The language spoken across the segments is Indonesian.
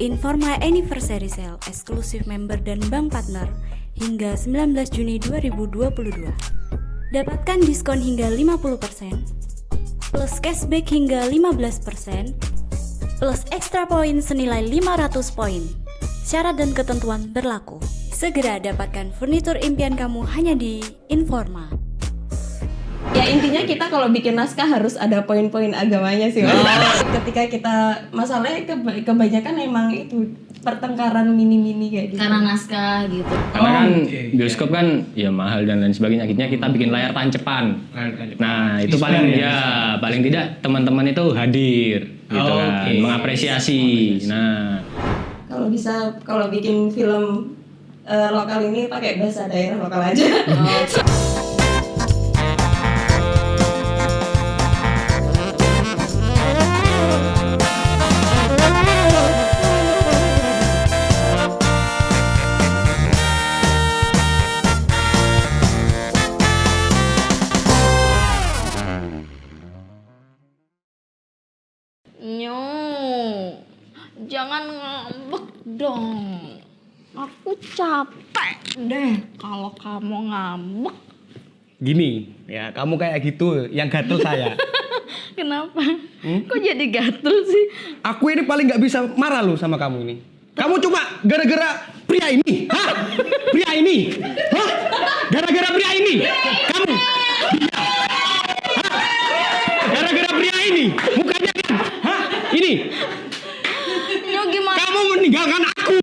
Informa Anniversary Sale eksklusif member dan bank partner hingga 19 Juni 2022. Dapatkan diskon hingga 50%, plus cashback hingga 15%, plus extra poin senilai 500 poin. Syarat dan ketentuan berlaku. Segera dapatkan furnitur impian kamu hanya di Informa. Ya intinya kita kalau bikin naskah harus ada poin-poin agamanya sih. Ketika kita masalahnya kebanyakan emang itu pertengkaran mini-mini kayak gitu. Karena naskah gitu. Karena kan bioskop kan ya mahal dan lain sebagainya. Akhirnya kita bikin layar tancepan. Nah itu paling paling tidak teman-teman itu hadir, gitu kan, mengapresiasi. Nah Kalau bikin film lokal ini pakai bahasa daerah lokal aja. Jangan ngambek dong. Aku capek deh kalau kamu ngambek. Gini, ya kamu kayak gitu, yang gatel saya. Kenapa? Kok jadi gatel sih? Aku ini paling nggak bisa marah loh sama kamu ini. Kamu cuma gara-gara pria ini, hah? Pria ini, hah? Gara-gara pria ini, kamu, hah? Gara-gara pria ini, mukanya kan, hah? Ini, Nyo gimana? kamu meninggalkan aku.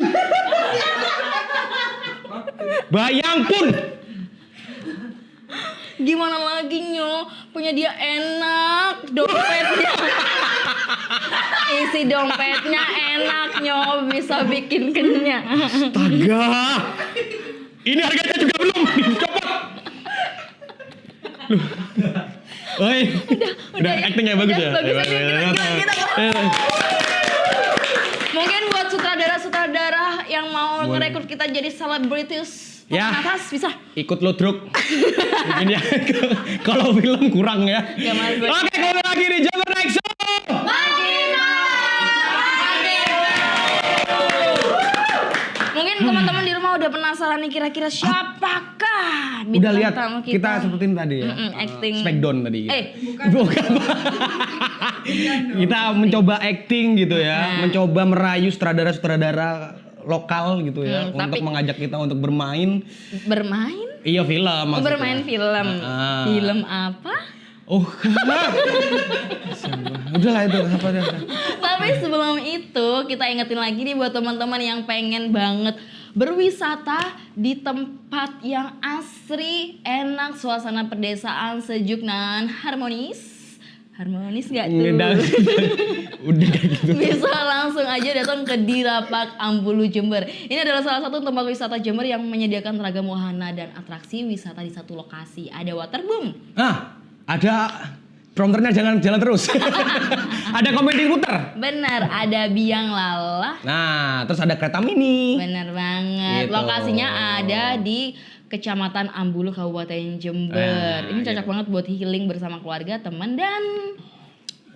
Bayangpun. Gimana lagi Nyo? Punya dia enak, dompetnya. Isi dompetnya enak Nyo, bisa bikin kenyang. Astaga. Ini harganya juga belum dicopot. Loh. Oi. Udah actingnya bagus ya. Bagus. Mungkin buat sutradara-sutradara yang mau ngerekrut kita jadi selebritis Ya. atas bisa. Ikut ludruk. Mungkin ya. Kalau film kurang ya. Ya, Mas. Oke, kembali lagi di Jember Next Show. Mungkin teman-teman di rumah udah penasaran nih kira-kira siapakah Udah bintang lihat tamu kita seperti tadi ya. acting. Smackdown tadi. Bukan. Kita mencoba acting gitu ya, mencoba merayu sutradara-sutradara lokal gitu ya, untuk tapi- mengajak kita untuk bermain. Bermain? Iya film maksudnya. Bermain film. Film apa? Oh, udahlah itu apa dah. Tapi sebelum itu kita ingetin lagi nih buat teman-teman yang pengen banget berwisata di tempat yang asri, enak, suasana pedesaan, sejuk dan harmonis. Harmonis gak tuh? Udah kayak gitu. Bisa langsung aja datang ke Dirapak Ambulu Jember. Ini adalah salah satu tempat wisata Jember yang menyediakan ragam wahana dan atraksi wisata di satu lokasi. Ada waterboom. Ada prompternya jangan jalan terus. Ada komedi puter. Benar, ada biang lala. Nah, terus ada kereta mini. Benar banget. Gitu. Lokasinya ada di Kecamatan Ambulu, Kabupaten Jember. Ini cocok banget buat healing bersama keluarga, teman dan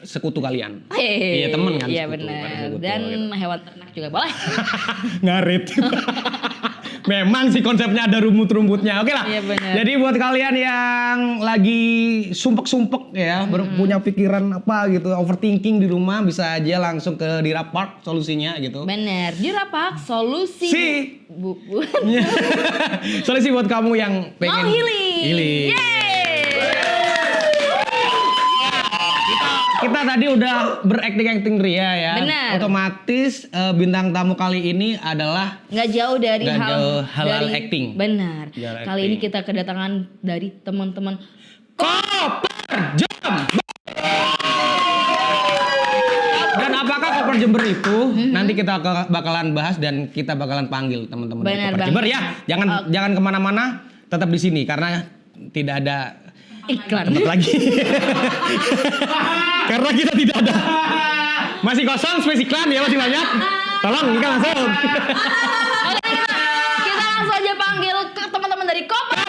Sekutu kalian. Iya teman kan. Iya sekutu, benar. sekutu, Dan gitu. hewan ternak juga boleh. Ngarit. Memang sih konsepnya ada rumput-rumputnya. Oke lah. Iya, benar. Jadi buat kalian yang lagi sumpek-sumpek ya, punya pikiran apa gitu, overthinking di rumah, bisa aja langsung ke Dirapak solusinya gitu. Bener, Dirapak solusi. Solusi buat kamu yang pengen Mau healing. Kita tadi udah berakting Ria ya. Benar. Otomatis bintang tamu kali ini adalah Nggak jauh dari Nggak jauh halal acting. Benar. Halal Kali acting. ini kita kedatangan dari teman-teman Koper Jember. Dan apakah Koper Jember itu nanti kita bakalan bahas dan kita bakalan panggil teman-teman dari Benar Koper banget. Jember ya. Jangan kemana-mana, tetap di sini karena tidak ada iklan. tempat lagi. Karena kita tidak ada. Masih kosong space iklan ya, masih banyak. Tolong iklan langsung. Oke, kita langsung aja panggil ke teman-teman dari Koper.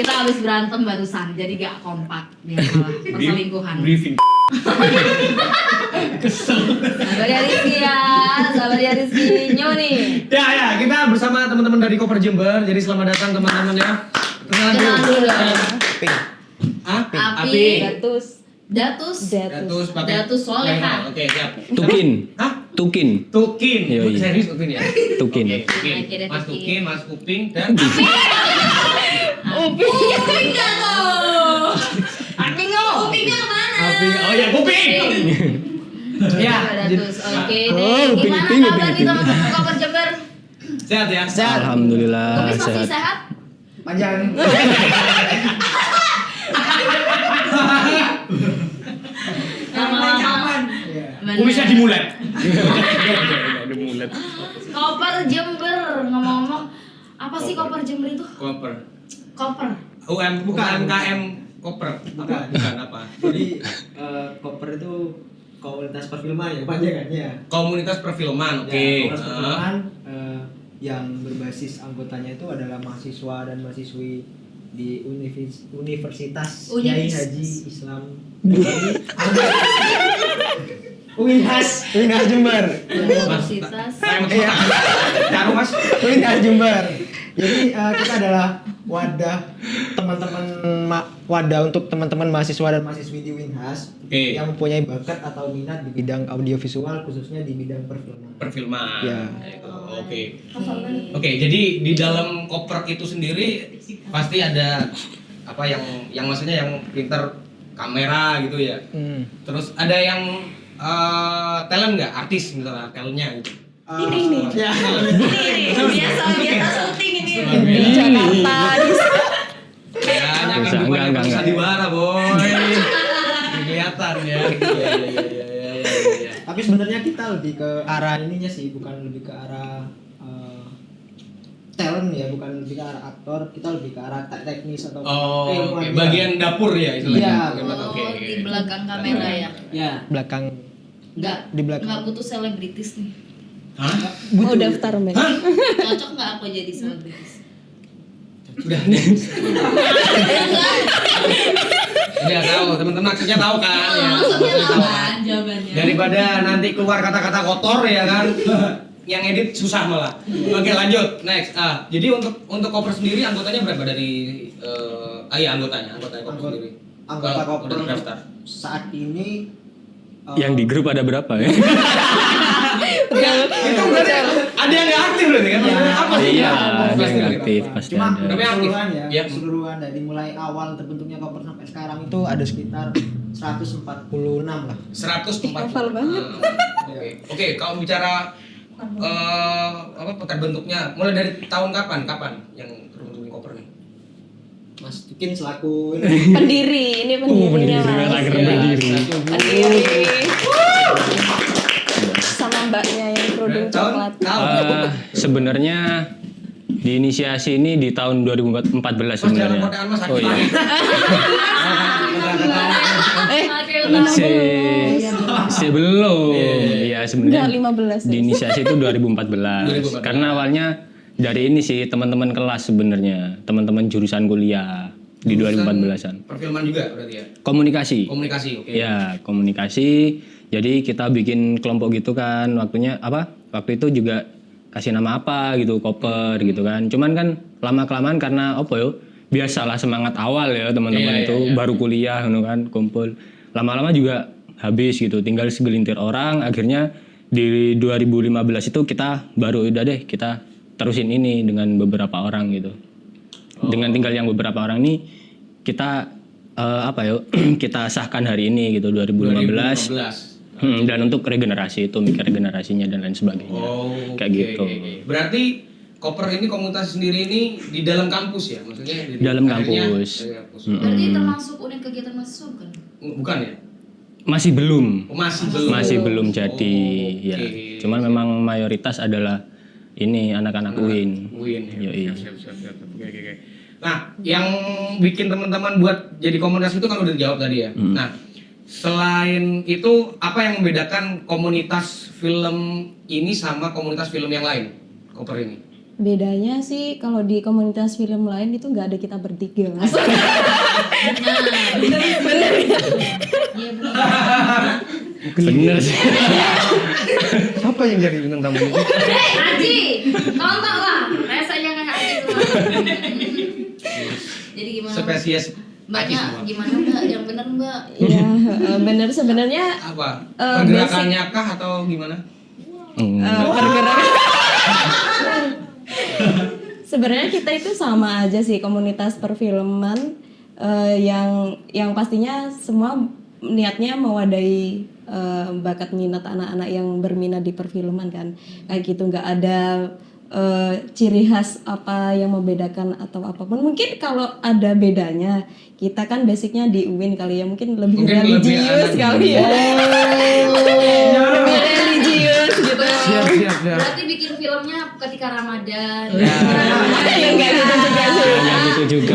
Kita habis berantem barusan, jadi gak kompak di masalah perselingkuhan. Briefing. Sabar ya Rizky ya, sabar ya Rizky. Nyo nih. Ya, kita bersama teman-teman dari Koper Jember. Jadi selamat datang teman-teman ya. Kenalan Kenalan dulu. Api. Datus pakai Soleha. Oke, siap. Tukin. Hah? Tukin. Tukin. Yoi. Serius Tukin ya? Tukin. Oke, Tukin. Oke deh, Mas Tukin. Tukin, Mas Kuping dan Uping enggak tuh. Uping yang mana? Api. Oh ya, Kuping. Ya. Datus. Oke Oh, deh. Uping, Gimana Uping, kabar Uping, nih teman-teman Koper Jember? Sehat ya? Alhamdulillah Kumis masih sehat. sehat? Panjang. Lama-lama. Bener. Kumisnya dimulet. Koper Jember, ngomong-ngomong, apa sih Koper Jember itu? Koper. Koper. UMKM Koper. Bukan apa? Jadi Koper itu komunitas perfilman ya panjangannya. Komunitas perfilman. Oke. Ya, komunitas perfilman yang berbasis anggotanya itu adalah mahasiswa dan mahasiswi di Universitas Kiai Haji Islam Unhas Jember. Universitas. Saya mau taruh Mas. Unhas Jember. Jadi kita adalah wadah wadah untuk teman-teman mahasiswa dan mahasiswi di Winhas Oke. yang mempunyai bakat atau minat di bidang audiovisual khususnya di bidang perfilman. Perfilman. Ya. Oke. Oke, jadi di dalam Koper itu sendiri pasti ada apa yang maksudnya yang pinter kamera gitu ya. Terus ada yang talent nggak, artis misalnya talentnya gitu. Ini. Ya. Biasa syuting ini Di di Jakarta. Ya, Bisa, enggak. sandiwara, boy. Kelihatan ya. Iya. Tapi sebenarnya kita lebih ke arah ininya sih, bukan lebih ke arah talent ya, bukan lebih ke arah aktor, kita lebih ke arah teknis atau Oh, keilmuan oke. ya. Bagian dapur ya istilahnya. Iya. Bagian dapur. Oke, Oh, oke. di belakang kamera ya. Ya, belakang Enggak, Di belakang. enggak butuh selebritis nih. Hah? Mau daftar men. Cocok enggak aku jadi selebritis? Udah. Enggak. Udah tahu, teman-teman maksudnya tahu kan ya. Maksudnya apa jawabannya? Daripada nanti keluar kata-kata kotor ya kan. Yang edit susah malah. Oke, lanjut. Next. Jadi untuk Koper sendiri anggotanya berapa dari anggotanya Koper sendiri. anggota Kalau Koper udah daftar. saat ini Yang di grup ada berapa ya? Itu berarti ada yang nggak aktif berarti kan? Iya. Apa sih? Iya, Apa ada sih yang gitu? aktif pasti cuma ada. Tapi aktif. keseluruhan ya, Iya. keseluruhan dari mulai awal terbentuknya Koper sampai sekarang itu ada sekitar 146 lah. 140. Hafal banget. Oke, kalau bicara terbentuknya mulai dari tahun kapan yang terbentuknya Koper nih? Mas Tukin selaku Pendiri, ini pendirinya pendiri, Mas. akhirnya pendiri. Pendiri. Sama mbaknya yang kerudung coklat. Sebenarnya diinisiasi ini di tahun 2014 Mas jangan sebenarnya. kodean Mas. Oh iya. Sebelum ya Enggak, sebenarnya 15. diinisiasi itu 2014. Karena awalnya dari ini sih teman-teman kelas sebenarnya, teman-teman jurusan kuliah di 2014-an. Perfilman juga berarti ya. Komunikasi. Komunikasi, oke. Ya, komunikasi. Jadi kita bikin kelompok gitu kan. Waktunya apa? Waktu itu juga kasih nama apa gitu, Koper gitu kan. Cuman kan lama-kelamaan karena apa yo? Biasalah semangat awal ya teman-teman itu baru kuliah gitu kan, kumpul. Lama-lama juga habis gitu, tinggal segelintir orang. Akhirnya di 2015 itu kita baru udah deh kita terusin ini dengan beberapa orang gitu. Dengan tinggal yang beberapa orang ini kita kita sahkan hari ini gitu 2015. 2015. Dan untuk regenerasi itu mikir regenerasinya dan lain sebagainya. Kayak oke, gitu. oke. Berarti Koper ini komunitas sendiri ini di dalam kampus ya, maksudnya di Dalam akhirnya kampus. dari kampus. Berarti termasuk unit kegiatan mahasiswa kan? Bukan ya? Masih belum. Oh, masih belum. Jadi ya. Cuman memang mayoritas adalah ini anak-anak UIN. UIN. Yoi. Siap. Oke. Nah, yang bikin teman-teman buat jadi komunitas itu kan udah dijawab tadi ya. Nah, selain itu apa yang membedakan komunitas film ini sama komunitas film yang lain? Koper ini. Bedanya sih kalau di komunitas film lain itu nggak ada kita bertiga, Mas. Bener sih. Siapa yang jadi bintang tamu? Aji, nonton lah. Rasanya kayak Aji tuh. Jadi gimana? Spesies Aji Mbaknya semua. gimana Mbak? Yang bener Mbak? Iya, bener sebenarnya Apa? Eh, Pergerakannya kah atau gimana? pergerakan. Sebenarnya kita itu sama aja sih komunitas perfilman yang pastinya semua niatnya mewadahi bakat minat anak-anak yang berminat di perfilman kan, kayak gitu, nggak ada ciri khas apa yang membedakan atau apapun. Mungkin kalau ada bedanya, kita kan basicnya di UIN kali ya, mungkin lebih religius kali ya. Lebih religius gitu. Siap. Berarti bikin filmnya ketika Ramadan. Ya nggak gitu juga sih. Ya gitu juga.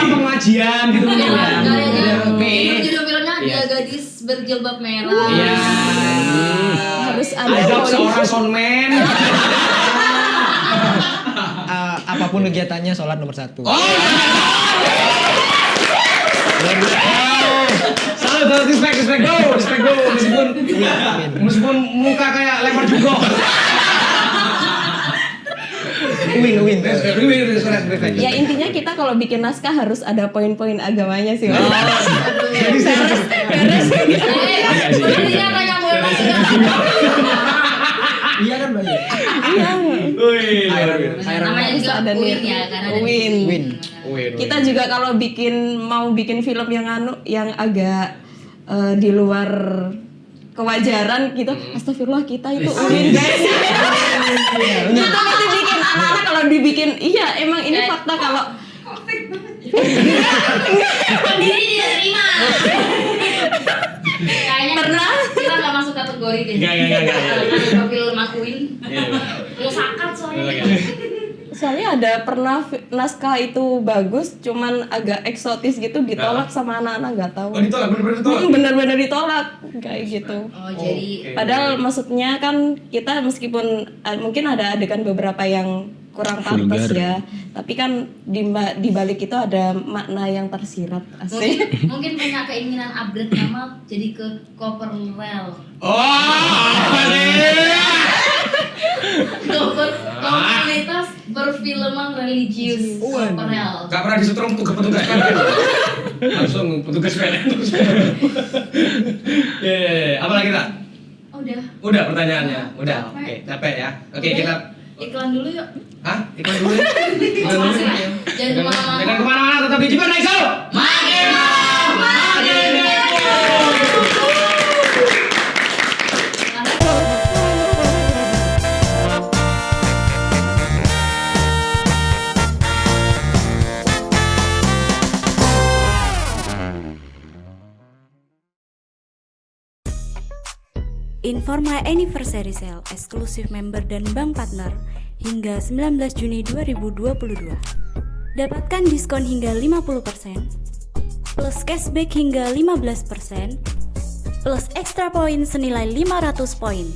Pengajian gitu Ya, kayaknya Oke. judul filmnya dia gadis berjilbab merah. Iya. Harus ada Ada poin. seorang soundman. Apapun kegiatannya sholat nomor 1. Salut, respect go. Meskipun muka kayak lempar juga. Win. Respect. Ya intinya kita kalau bikin naskah harus ada poin-poin agamanya sih, Mas. Jadi serius. Berarti kan tanya boleh masuk. Iya kan Mbak? Iya. Wih, Namanya juga ada Win nih. ya, karena ada Win. Win. Kita juga kalau mau bikin film yang agak di luar kewajaran gitu, astagfirullah kita itu Win guys. Kita pasti bikin anak-anak kalau dibikin, iya emang ini fakta kalau Diri dia terima. Kayaknya Pernah? kita nggak masuk kategori deh. Nggak. Profil Makuin. Musakat soalnya. soalnya ada pernah naskah itu bagus, cuman agak eksotis gitu, ditolak sama anak-anak, nggak tahu. Oh, ditolak, bener-bener ditolak? Bener-bener ditolak kayak gitu. Oh jadi Padahal maksudnya kan kita meskipun mungkin ada adegan beberapa yang kurang pantas ya, tapi kan di balik itu ada makna yang tersirat asik. mungkin punya keinginan upgrade nama jadi ke Koperel. Komunitas perfilman religius Koperel. Gak pernah disetrum tuh ke petugas PLN. Langsung petugas PLN. Apa lagi tak? Udah pertanyaannya. Udah. Oke, capek ya. Oke, kita Iklan dulu yuk. Hah? Iklan dulu ya? Iklan dulu ya? Jangan kemana-mana. Jangan kemana-mana, tetap di Jepang Night Show. Makin mau, makin depo. Informa Anniversary Sale eksklusif member dan bank partner hingga 19 Juni 2022. Dapatkan diskon hingga 50%, plus cashback hingga 15%, plus ekstra poin senilai 500 poin.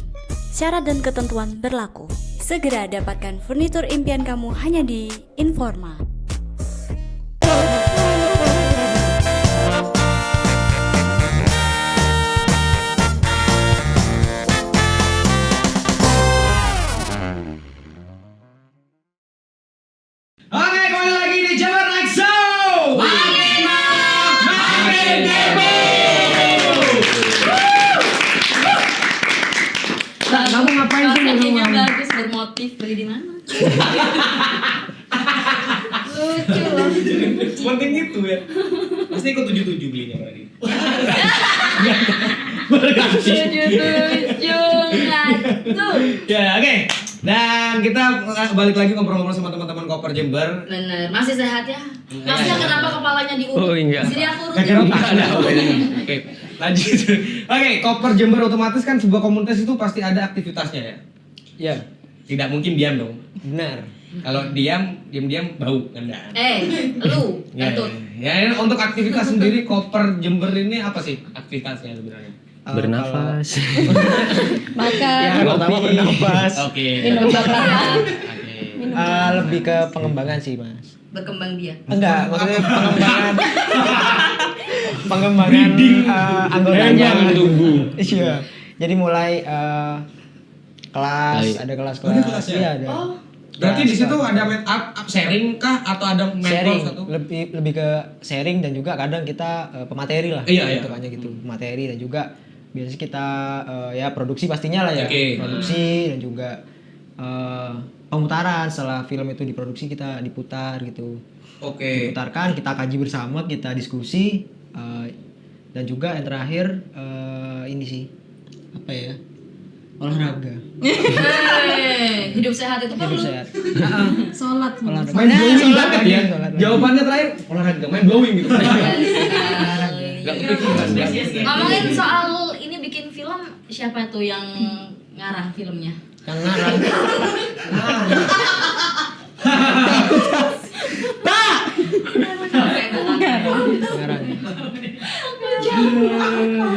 Syarat dan ketentuan berlaku. Segera dapatkan furnitur impian kamu hanya di Informa. Oke, kembali lagi di Jabar Night Show. Makin mau, makin depo. Kamu ngapain sih Kayaknya ngomong? bagus, bermotif, beli di mana? Lucu loh. Penting itu ya. Pasti ikut 77 belinya berarti. Lucu ngatu. Ya, oke. Dan kita balik lagi ngobrol-ngobrol sama teman-teman Koper Jember. Bener, masih sehat ya? Masnya kenapa kepalanya diurut? Oh, enggak. Jadi aku urut. Kira ada. Oke, lanjut. Oke, Koper Jember otomatis kan sebuah komunitas itu pasti ada aktivitasnya ya. Iya, Tidak mungkin diam dong. benar. Kalau diam bau kan enggak. Lu, Ya, kentut. ya, untuk aktivitas sendiri Koper Jember ini apa sih aktivitasnya sebenarnya? Bernafas. Makan, Ya, pertama bernafas. Oke. minum coklat, Oke. minum lebih ke pengembangan sih mas. Berkembang dia. Enggak, maksudnya pengembangan anggotanya. Jangan tunggu. Iya. Jadi mulai kelas, Baik. ada kelas-kelas. Oh, ada kelas ya? Iya, ada. Berarti di situ ada up sharing kah atau ada mentor sharing, satu? lebih ke sharing dan juga kadang kita pemateri lah. Iya, iya. Hitungannya gitu, materi dan juga biasanya kita ya produksi pastinya lah ya. Oke. Produksi dan juga pemutaran setelah film itu diproduksi kita diputar gitu. Oke. Diputarkan, kita kaji bersama, kita diskusi dan juga yang terakhir ini sih apa ya, olahraga, Hidup sehat itu kan hidup sehat. sholat. Olahraga. Main blowing banget ya. Olahraga. Jawabannya terakhir olahraga, main blowing gitu. Gak kepikiran. Ngomongin soal ini bikin film, siapa tuh yang ngarang filmnya? Yang ngarang. Ngarang.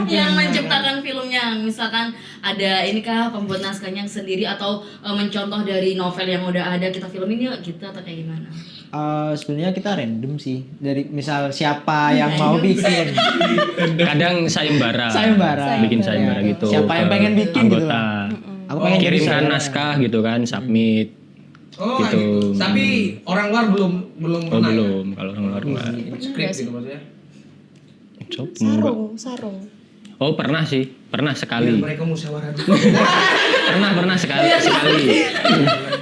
Yang menciptakan filmnya, misalkan ada ini kah pembuat naskahnya sendiri atau mencontoh dari novel yang udah ada kita filmin yuk gitu atau kayak gimana? Sebenarnya kita random sih, dari misal siapa yang mau bikin. Kadang sayembara. Sayembara. Bikin sayembara Ya. gitu. Siapa yang ke pengen bikin gitu anggota. lah. Aku pengen jadi Kirimkan sayembara. naskah gitu kan, submit. Oh Gitu. gitu. Tapi orang luar belum Oh pernah ya? belum, kalau orang luar enggak. Skrip gitu maksudnya. Sarung, sarung. Oh pernah sih, pernah Biar sekali. mereka musyawarah dulu. Pernah sekali.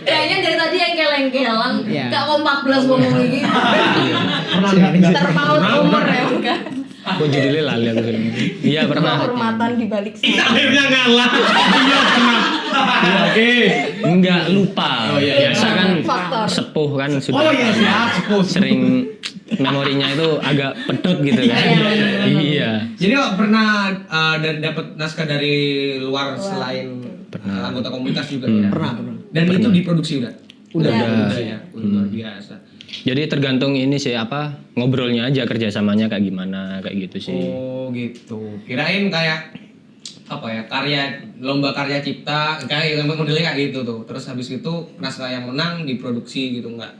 Kayaknya dari tadi yang keleng-kelang, Iya. gak kompak belas ngomong gitu. Pernah enggak? Terpaut umur ya bukan? Kok judulnya lali aku film. Iya pernah. Kehormatan di balik sana. Akhirnya ngalah. Iya pernah. Oke. Enggak lupa. Oh, iya. Biasa kan Faktor. sepuh kan sudah. Oh iya siap. Sering memorinya itu agak pedot gitu kan. Iya. Jadi pernah dapat naskah dari luar selain anggota komunitas juga ya? Pernah. Dan itu diproduksi udah? Udah. Ya. Luar biasa. Jadi tergantung ini sih apa ngobrolnya aja kerjasamanya kayak gimana kayak gitu sih. Oh gitu. Kirain kayak apa ya, lomba karya cipta kayak modelnya kayak gitu tuh. Terus habis itu naskah yang menang diproduksi gitu, enggak?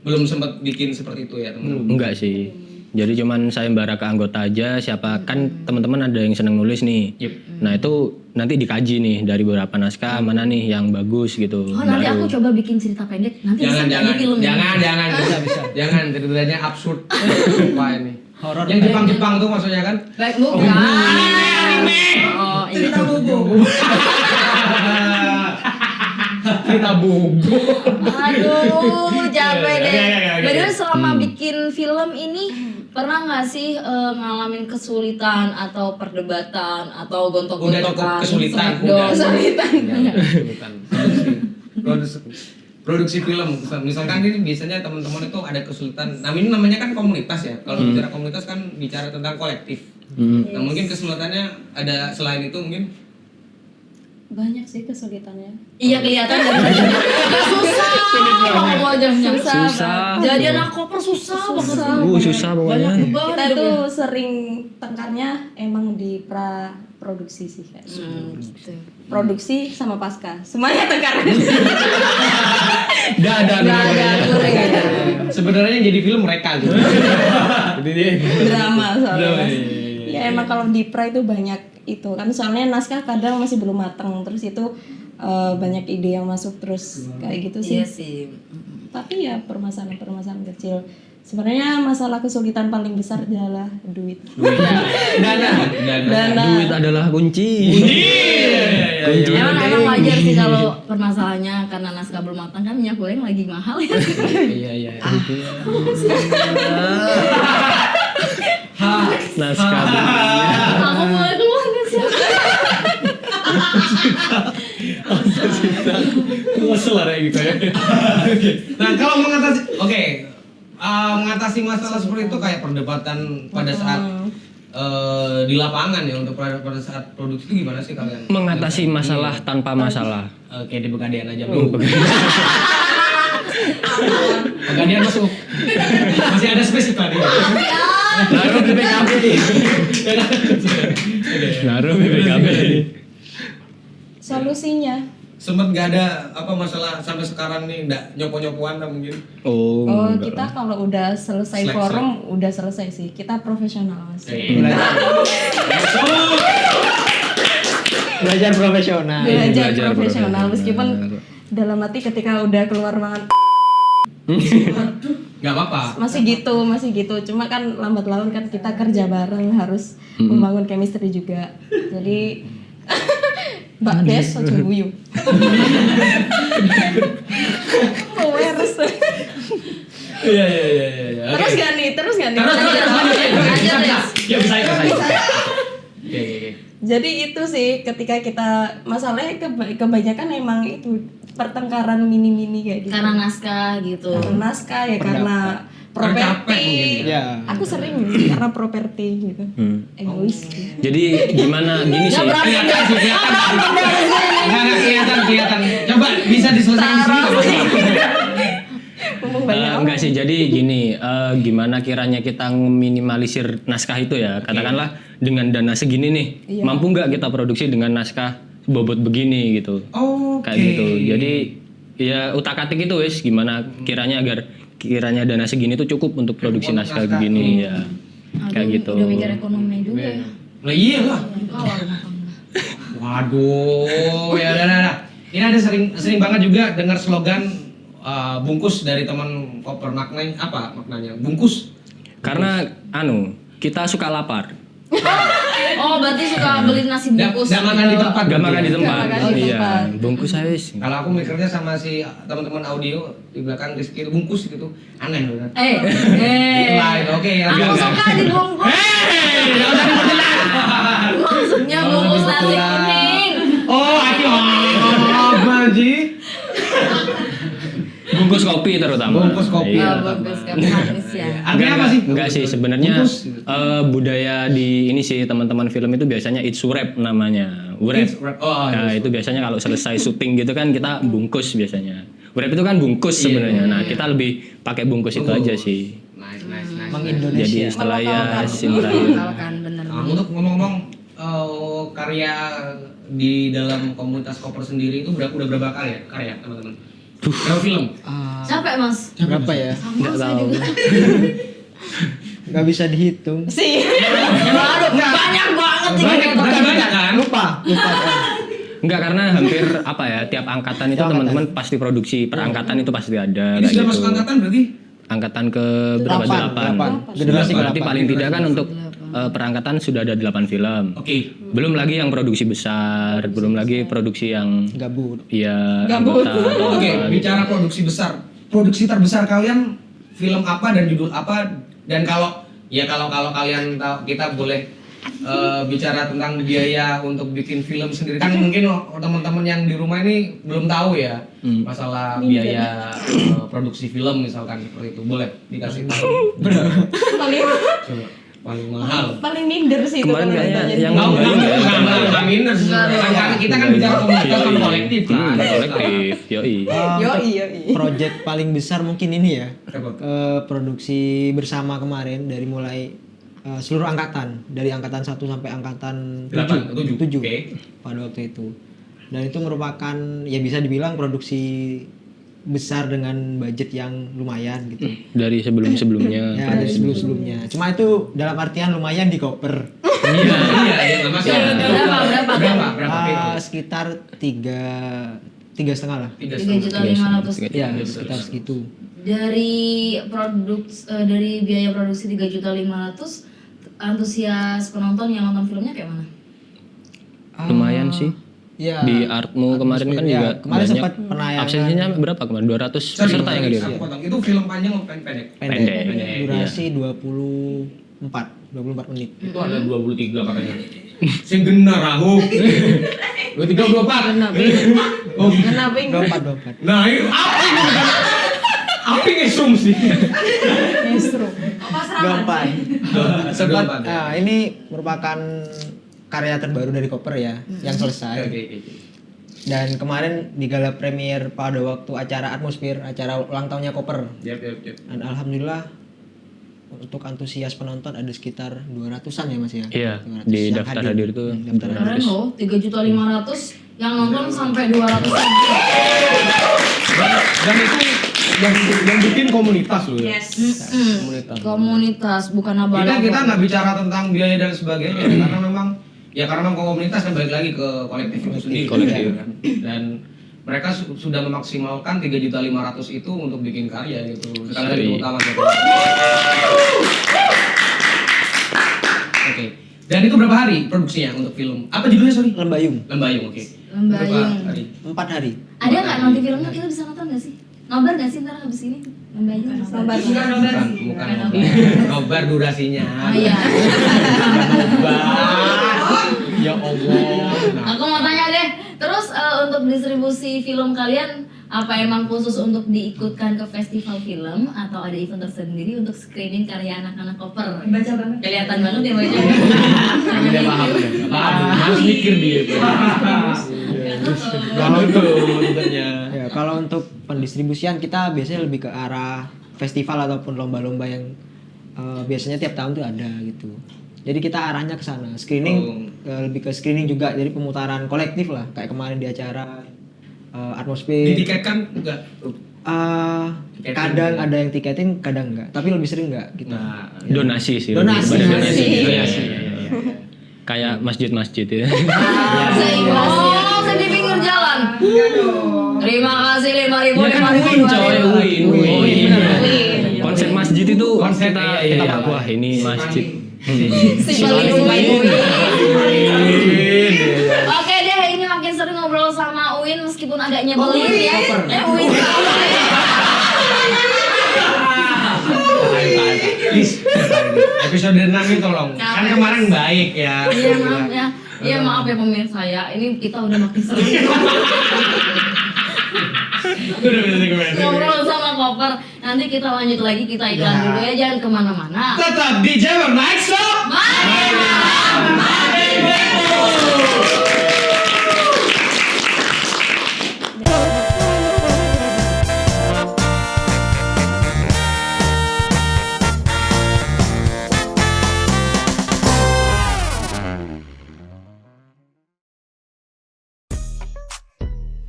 Belum sempat bikin seperti itu ya teman-teman? Enggak sih. Jadi cuman sayembara ke anggota aja, siapa kan teman-teman ada yang seneng nulis nih. Yep. Nah itu nanti dikaji nih dari beberapa naskah mana nih yang bagus gitu. Oh nanti baru. aku coba bikin cerita pendek, nanti bisa jadi film ya? Jangan, bisa. Jangan, ceritanya absurd. Apa ini? Horor. Yang Jepang tuh maksudnya kan? Baik bukan. Oh iya. Cerita bubu. Cerita bubu. Aduh, capek deh. Ya. By the way, selama bikin film ini pernah nggak sih ngalamin kesulitan atau perdebatan atau gontok-gontokan? Udah cukup kesulitan, Smackdown, udah. kesulitan. Produksi film, misalkan ini biasanya teman-teman itu ada kesulitan. Nah ini namanya kan komunitas ya. Kalau bicara komunitas kan bicara tentang kolektif. Nah mungkin kesulitannya ada selain itu mungkin. Banyak sih kesulitannya. Iya kelihatan dari wajahnya. Susah banget wajahnya. Susah. Jadi anak koper susah banget. Susah pokoknya. Banyak beban Kita hidupnya. tuh sering tengkarnya emang di pra produksi sih kayak. Gitu. Produksi sama pasca. Semuanya tengkar. Nggak ada. Sebenarnya jadi film mereka gitu. Jadi dia. Drama soalnya. Drama, Mas. iya. Ya emang kalau di pra itu banyak itu kan soalnya naskah kadang masih belum matang terus itu banyak ide yang masuk terus kayak gitu sih. Iya sih. Tapi ya permasalahan kecil. Sebenarnya masalah kesulitan paling besar adalah duit. Dana. Duit adalah kunci. Kunci. Emang wajar sih kalau permasalahannya karena naskah belum matang kan minyak goreng lagi mahal ya. Iya. Naskah. Aku mulai keluar nih sih. Kesel lah gitu ya. Nah kalau mengatasi masalah seperti itu kayak perdebatan pada saat di lapangan ya untuk pada saat produksi itu gimana sih kalian? Mengatasi masalah tanpa masalah. Oke, di Pegadaian aja dulu. Pegadaian masuk. Masih ada space tadi. Naruh BPKB nih. Naruh BPKB. Solusinya sempet nggak ada apa masalah sampai sekarang nih nggak nyopo-nyopoan lah mungkin. Oh, enggak kita lah. kalau udah selesai Seleksi. forum udah selesai sih. Kita profesional Mas. Belajar profesional. Belajar belajar profesional profesional. meskipun dalam hati ketika udah keluar ruangan Nggak apa-apa. masih gitu. Cuma kan lambat laun kan kita kerja bareng harus membangun chemistry juga. Jadi Mbak Des aja guyu. Awares. Iya. Terus gak nih? Terus. Lanjut, Des. Ya bisa. Oke. Jadi itu sih ketika kita masalahnya kebanyakan emang itu pertengkaran mini-mini kayak gitu. Karena naskah gitu. Karena naskah ya karena Karena capek properti. mungkin Ya. Aku sering karena properti gitu. Egois. Jadi gimana gini sih? Kelihatan. Nggak kelihatan. Coba bisa diselesaikan di sini nggak masalah. Ngomong banyak orang. Enggak sih, jadi gini, gimana kiranya kita meminimalisir naskah itu ya, katakanlah dengan dana segini nih, Iya. mampu nggak kita produksi dengan naskah bobot begini gitu, Oke. kayak gitu. Jadi ya utak-atik itu wes, gimana kiranya agar kiranya dana segini tuh cukup untuk produksi Untuk naskah naskah. begini ya, kayak gitu. Udah mikir ekonomi juga ya. Nah iya lah. Kawal makan. Waduh, ya udah. Ini ada sering banget juga dengar slogan bungkus dari teman koper, maknanya apa maknanya? Bungkus. Karena kita suka lapar, Oh, berarti suka beli nasi bungkus. Nggak makan di tempat. nggak makan di berarti ya? tempat, makan di iya, tempat. bungkus aja wes. Kalau aku mikirnya sama si teman-teman audio di belakang Rizky itu bungkus gitu. Aneh loh kan. Lain, oke. Aku suka dibungkus. Jangan usah diperjelas. Maksudnya bungkus nasi kuning. Oh, ayo. Apa sih? Bungkus kopi terutama. Bungkus kopi. Iya. Oh, bungkus kopi manis ya. Artinya apa sih? Enggak sih, sebenarnya Bungkus. budaya di ini sih teman-teman film itu biasanya it's wrap namanya. Wrap. It's wrap. Oh, Nah, yes. itu biasanya kalau selesai syuting gitu kan kita bungkus biasanya. Wrap itu kan bungkus Iya. sebenarnya. Nah, kita lebih pakai bungkus itu aja sih. Nice. Emang Jadi Indonesia. setelah ya Melokalkan. scene terakhir. Kan bener. Untuk ngomong-ngomong karya di dalam komunitas koper sendiri itu udah berapa karya teman-teman? Berapa film? Capek, Mas. Berapa ya? Enggak tahu. Nggak bisa dihitung. Sih. Waduh, banyak banget ini. Banyak kan? Lupa kan. Enggak, karena hampir apa ya, tiap angkatan itu teman-teman pasti produksi, per angkatan itu pasti ada Ini kayak sudah gitu. masuk angkatan berarti? Angkatan ke berapa? Delapan. 8. Generasi Berarti ke-8. paling tidak kan untuk perangkatan sudah ada 8 film. Oke. Belum lagi yang produksi besar, belum lagi produksi yang Gabut. ya Gabut. anggota atau Oke, apa gitu. bicara produksi besar. Produksi terbesar kalian film apa dan judul apa? Dan kalau kalian tahu, kita boleh bicara tentang biaya untuk bikin film sendiri kan mungkin teman-teman yang di rumah ini belum tahu ya masalah biaya produksi film misalkan seperti itu. Boleh dikasih tahu. paling Coba. Paling mahal. paling minder sih itu Kemarin kalau kayaknya ditanya. yang Enggak, Bayang ya? enggak minder sih. Kan kita kan bicara komunitas kan kolektif kan. kolektif, yoi. Yoi. Project paling besar mungkin ini ya. Apa? Produksi bersama kemarin dari mulai seluruh angkatan, dari angkatan 1 sampai angkatan 7. 7. Oke. Pada waktu itu. Dan itu merupakan ya bisa dibilang produksi besar dengan budget yang lumayan gitu. Dari sebelum-sebelumnya. Ya dari sebelum-sebelumnya. Cuma itu dalam artian lumayan di koper. Iya, enggak masalah. Berapa itu? Sekitar 3,5 lah. 3.500.000. Ya sekitar segitu. Dari biaya produksi 3.500.000, antusias penonton yang nonton filmnya kayak mana? Lumayan sih. Ya. Di Artmu kemarin kan Ya, juga kemarin banyak. sempat penayangan. Absensinya berapa kemarin? 200 peserta yang hadir. Aku potong. Itu film panjang atau pendek? Pendek. Pendek, Durasi 24 menit. Itu ada 23 katanya. Sing bener aku. 23 24. Oh, Kenapa ini? 24. nah itu api ngesum sih. Justru. 24. Sempat ini merupakan karya terbaru dari Koper ya, yang selesai. Oke. Dan kemarin di gala premier pada waktu acara Atmosfer, acara ulang tahunnya Koper. Yap. Dan alhamdulillah untuk antusias penonton ada sekitar 200-an ya Mas ya. Iya, 200 di yang daftar hadir tuh Daftar Keren loh, 3.500.000 yang nonton sampai 200 ribu. Dan itu yang bikin komunitas loh ya. Komunitas bukan abal-abal. Kita nggak bicara tentang biaya dan sebagainya karena memang komunitas kan balik lagi ke kolektif itu sendiri. Kan? Dan mereka sudah memaksimalkan 3.500.000 itu untuk bikin karya gitu. Sekali lagi utama. Oke. Dan itu berapa hari produksinya untuk film? Apa judulnya sorry? Lembayung. Lembayung, oke. Lembayung. Berapa hari? 4 hari. Ada nggak nanti filmnya kita bisa nonton nggak sih? Nobar nggak sih ntar habis ini? Lembayung. Nobar. Bukan nobar durasinya. Oh iya. Ya Allah. Nah. Aku mau tanya deh, terus untuk distribusi film kalian apa emang khusus untuk diikutkan ke festival film atau ada event tersendiri untuk screening karya anak-anak koper? Baca banget. Kelihatan banget ya baca. Tidak paham. Harus mikir dia itu. Kalau itu sebenarnya. Ya, kalau untuk pendistribusian kita biasanya lebih ke arah festival ataupun lomba-lomba yang biasanya tiap tahun tuh ada gitu. Jadi kita arahnya ke sana. Screening lebih ke screening juga. Jadi pemutaran kolektif lah kayak kemarin di acara atmosfer. Ditiketkan enggak? Kadang ada yang tiketin, kadang enggak. Tapi lebih sering enggak gitu. Nah, Donasi sih. Donasi. lebih pada Donasi. Iya. Kayak masjid-masjid itu. Oh, saya di pinggir jalan. Terima kasih 5.000. Ya kan win coy, win. Oh iya. Konsep masjid itu Konsep, kita iya. wah ini masjid. Si paling win. Oke deh, ini makin sering ngobrol sama Uin meskipun agak nyebelin ya. Uin. Please. Episode 6 ini tolong. Kan kemarin baik ya. Iya maaf ya. Iya maaf ya pemirsa ya. Ini kita udah makin sering ngobrol sama koper. Nanti kita lanjut lagi, kita iklan dulu ya, jangan kemana-mana. Tetap di Jammer Night Show.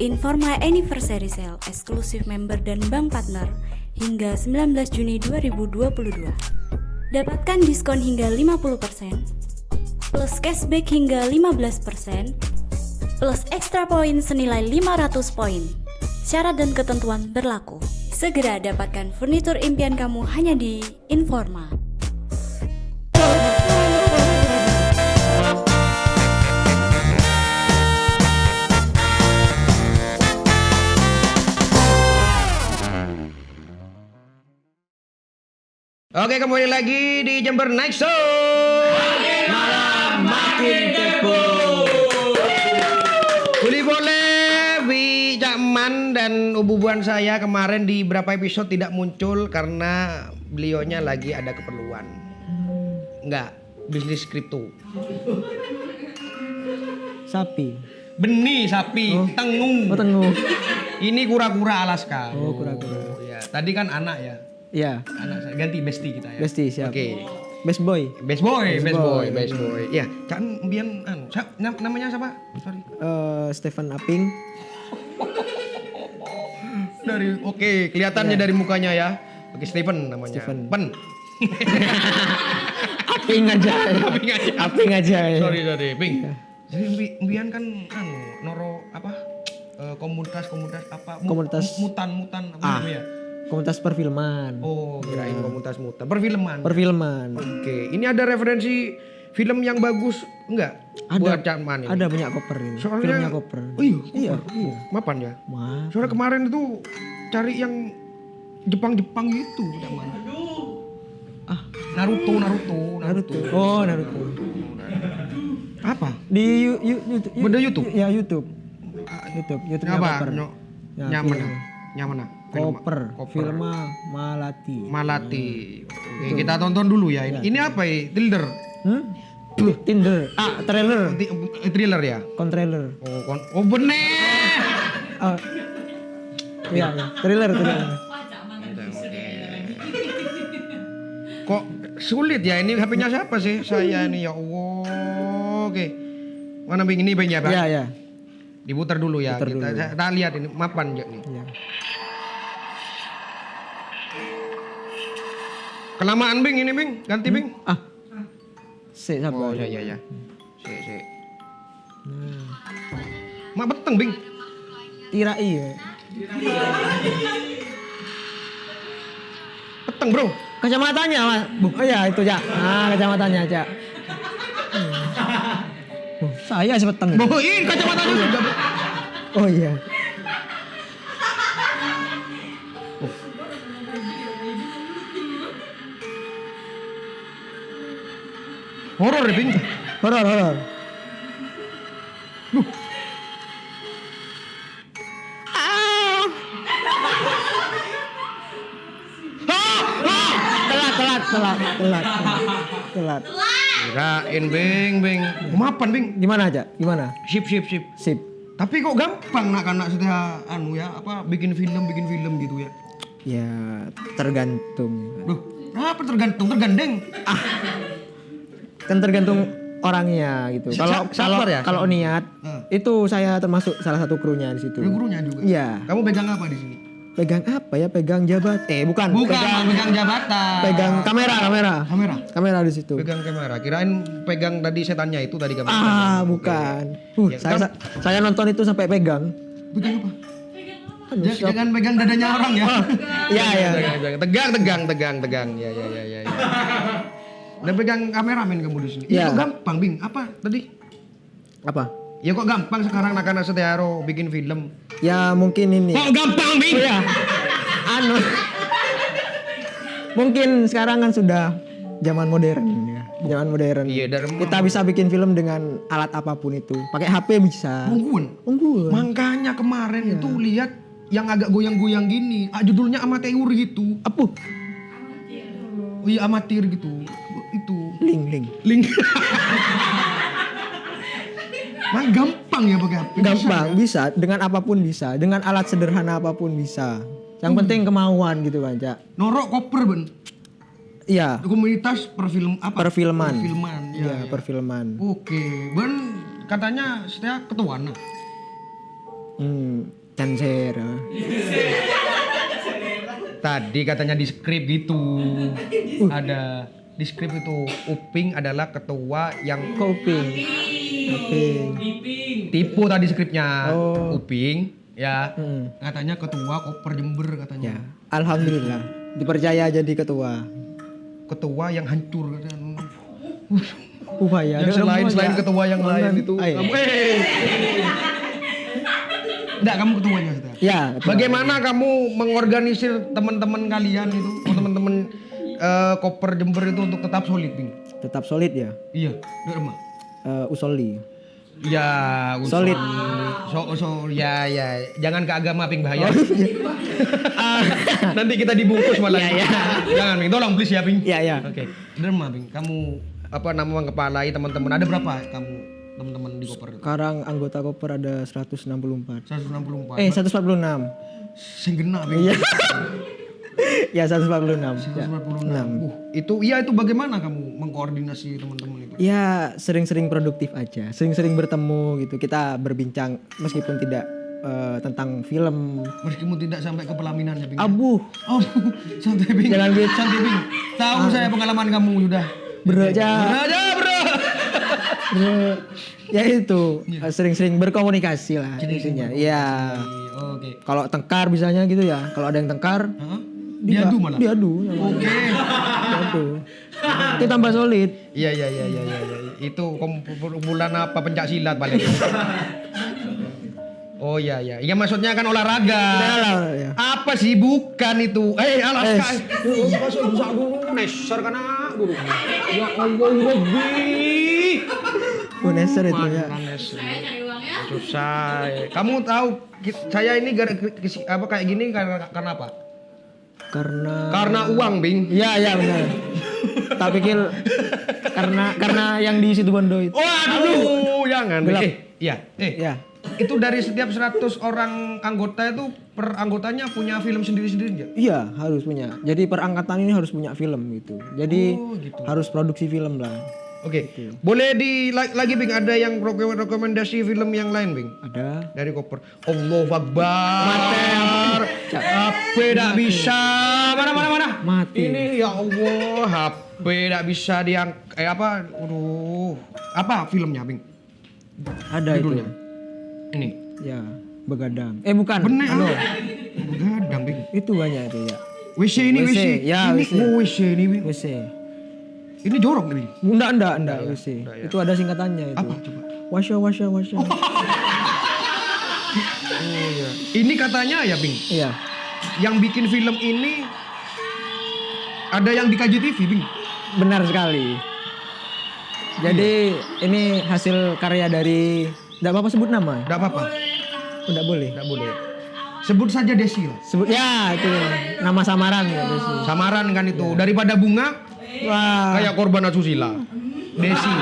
Informa Anniversary Sale eksklusif member dan bank partner hingga 19 Juni 2022. Dapatkan diskon hingga 50%, plus cashback hingga 15%, plus ekstra poin senilai 500 poin. Syarat dan ketentuan berlaku. Segera dapatkan furnitur impian kamu hanya di Informa. Oke, kembali lagi di Jember Night Show. Malam makin kepo. Boleh Cakman dan ububuan saya kemarin di berapa episode tidak muncul karena beliaunya lagi ada keperluan. Enggak, bisnis kripto. Sapi. Benih sapi, tengu. Oh, tengu. Ini kura-kura Alaska. Oh, kura-kura. Ya, tadi kan anak ya. Iya. Anak saya ganti bestie kita ya. Bestie siap. Oke. Best boy. Best boy. Ya, kan Bian namanya siapa? Sorry. Stephen Aping. Kelihatannya dari mukanya ya. Oke, Stephen namanya. Stephen. Pen. Aping aja. Aping aja. Ya. Sorry, Ping. Jadi Bian kan noro apa? Komunitas apa? Komunitas- mutan apa namanya? Komunitas perfilman. Oh, kirain komunitas mutan. Perfilman. Perfilman. Oke, ini ada referensi film yang bagus enggak? Ada. Buat Cakman ini. Ada banyak koper ini. Soalnya Filmnya koper. Oh iya, Iya. mapan ya. Wah. Soalnya kemarin itu cari yang Jepang gitu, Cakman. Naruto. Oh, Naruto. Apa? Di Beda YouTube? Ya, YouTube. YouTube Apa? koper. Ya, Nyaman. film. Nyaman. Koper. Filma Malati. Oke, kita tonton dulu ya. Ini apa ya? Thriller. Tinder. Trailer. Thriller ya? Kontrailer. Oh bener. Iya, trailer. Kok sulit ya ini HP-nya siapa sih? Saya ini ya Allah. Oke. Mana Bing ini Bing ya, Pak? Iya. Diputar dulu ya. Putar Kita lihat ini mapan ya nih. Iya. Kelamaan Bing ini Bing, ganti Bing. Sabar. Oh ya. Sik. Mak beteng Bing. Tirai ya. Beteng bro. Kacamatanya, Mas. Oh iya, itu, Cak. Kacamatanya, Cak. Saya sebeteng. Bohin kacamatanya juga. Oh iya. Horor ya Bing. Horor. Telat. Kirain Bing. Mapan Bing. Gimana, Cak? Gimana? Sip. Sip. Tapi kok gampang nak setia bikin film gitu ya. Ya, tergantung. Duh, apa tergandeng? Kan tergantung orangnya gitu. Sabar ya? Kalau niat, itu saya termasuk salah satu krunya di situ. Lu gurunya juga. Iya. Kamu pegang apa di sini? Pegang apa ya? Pegang jabat. Bukan. Pegang jabatan. Pegang kamera. Kamera di situ. Pegang kamera. Kirain pegang tadi setannya itu tadi kamera. Bukan. Ya, Saya nonton itu sampai pegang. Pegang apa? Jangan pegang dadanya orang ya. Iya. Tegang. Ya. Dan pegang kameramen kamu di sini. Iya. Kok gampang, Bing? Apa tadi? Apa? Ya kok gampang sekarang anak-anak Setiaro bikin film. Ya mungkin ini. Kok gampang, Bing? Oh ya. Mungkin sekarang kan sudah zaman modern ya. Zaman modern. Iya, Kita bisa bikin film dengan alat apapun itu. Pakai HP bisa. Unggul. Makanya kemarin itu lihat yang agak goyang-goyang gini, judulnya amatir gitu. Apa? Oh iya amatir gitu. Itu. Link. Mang gampang ya pakai HP. Gampang, bisa. Dengan apapun bisa. Dengan alat sederhana apapun bisa. Yang penting kemauan gitu kan, Cak. Norok koper Ben. Iya. Komunitas Perfilman. Iya, perfilman. Oke, Ben katanya setia ketua nah. Cancer. Tadi katanya di skrip gitu. Ada di skrip itu Uping adalah ketua yang Koping. tipu tadi skripnya. Oh. Uping ya. Katanya ketua Koper Jember katanya. Ya, alhamdulillah dipercaya jadi ketua. Ketua yang hancur katanya. Upaya. Yang selain ketua yang lain itu. Kamu enggak, kamu ketuanya sudah. Ya. Ketua. Bagaimana kamu mengorganisir teman-teman kalian itu, teman-teman Koper Jember itu untuk tetap solid, Bing? Tetap solid ya. Iya, udah remah. Usoli. Ya, Solid. Ya. Jangan ke agama Ping bahaya. Nanti kita dibungkus malah. Iya. Jangan Ping, tolong please ya Ping. Iya. Oke. Derma Ping, kamu mengepalai teman-teman. Ada berapa kamu teman-teman di Koper? Sekarang anggota Koper ada 164. 164. 146. Sing genah Ping. Iya. Ya 146. 146. Itu bagaimana kamu mengkoordinasi teman-teman itu? Ya sering-sering produktif aja, sering-sering bertemu gitu. Kita berbincang meskipun tidak tentang film. Meskipun tidak sampai ke pelaminan ya Ping. Abuh. Oh, santai Ping. Jangan gitu. Santai Ping. Tahu saya pengalaman kamu sudah. Bro. Ya itu sering-sering berkomunikasi lah intinya. Iya. Oke. Kalau tengkar bisanya gitu ya. Kalau ada yang tengkar, Diadu malah. Diadu. Oke. Diadu. Itu tambah solid. Iya. Itu kumpulan apa pencak silat paling. Oh iya. Iya maksudnya kan olahraga. Ya. Apa sih bukan itu? Alaska. Masuk rusak dulu neser kana guru. Ya Allah lebih. Neser itu ya. Susah. Kamu tahu saya ini kayak gini karena apa? Karena uang, Bing. Iya benar. Tak pikir karena yang di situ Bondo itu. Waduh, jangan. Gelap. Iya. Itu dari setiap 100 orang anggota itu per anggotanya punya film sendiri-sendiri enggak? Iya, harus punya. Jadi per angkatan ini harus punya film gitu. Jadi gitu. harus produksi film lah. Oke. Boleh lagi Bing, ada yang rekomendasi film yang lain Bing? Ada. Dari Koper. Allahu Akbar. HP tidak bisa. Mana. Mati. Ini ya Allah, HP tidak bisa apa? Aduh. Apa filmnya Bing? Ada Judulnya? itu. Ini. Ya, begadang. Bukan. Bener. Anu, Begadang Bing. itu banyak itu ya. WC ini WC. Ya, ini WC. WC ini Bing. WC. Ini jorok nih. Enggak ya? WC. Enggak ya. Itu ada singkatannya itu. Apa coba? Wasya. Ini katanya ya Bing, Iya. yang bikin film ini ada yang di KJTV Bing. Benar sekali. Jadi ini hasil karya dari, enggak apa-apa sebut nama. Enggak apa-apa. Enggak boleh. Enggak boleh. Sebut saja Desi lah. Sebut ya itu nama samaran ya Desi. Samaran kan itu. Daripada bunga Wah. kayak korban asusila. Desi.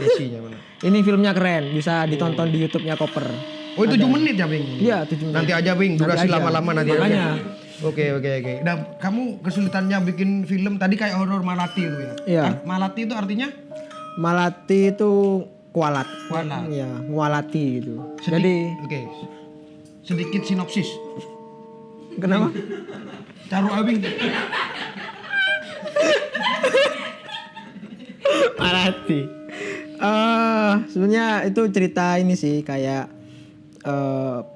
Desinya mana? Ini filmnya keren, bisa ditonton di YouTube-nya Koper. Oh itu 7 menit ya Bing? Iya, 7 menit. Nanti aja Bing, durasi Nanti aja. lama-lama nanti Makanya. aja. Oke. Nah, kamu kesulitannya bikin film tadi kayak horor Malati itu ya? Iya. Malati itu artinya? Malati itu kualat. Kualat. Iya, ngualati gitu. Jadi Oke. Sedikit sinopsis. kenapa? Caru Abing. Malati. Sebenarnya itu cerita ini sih kayak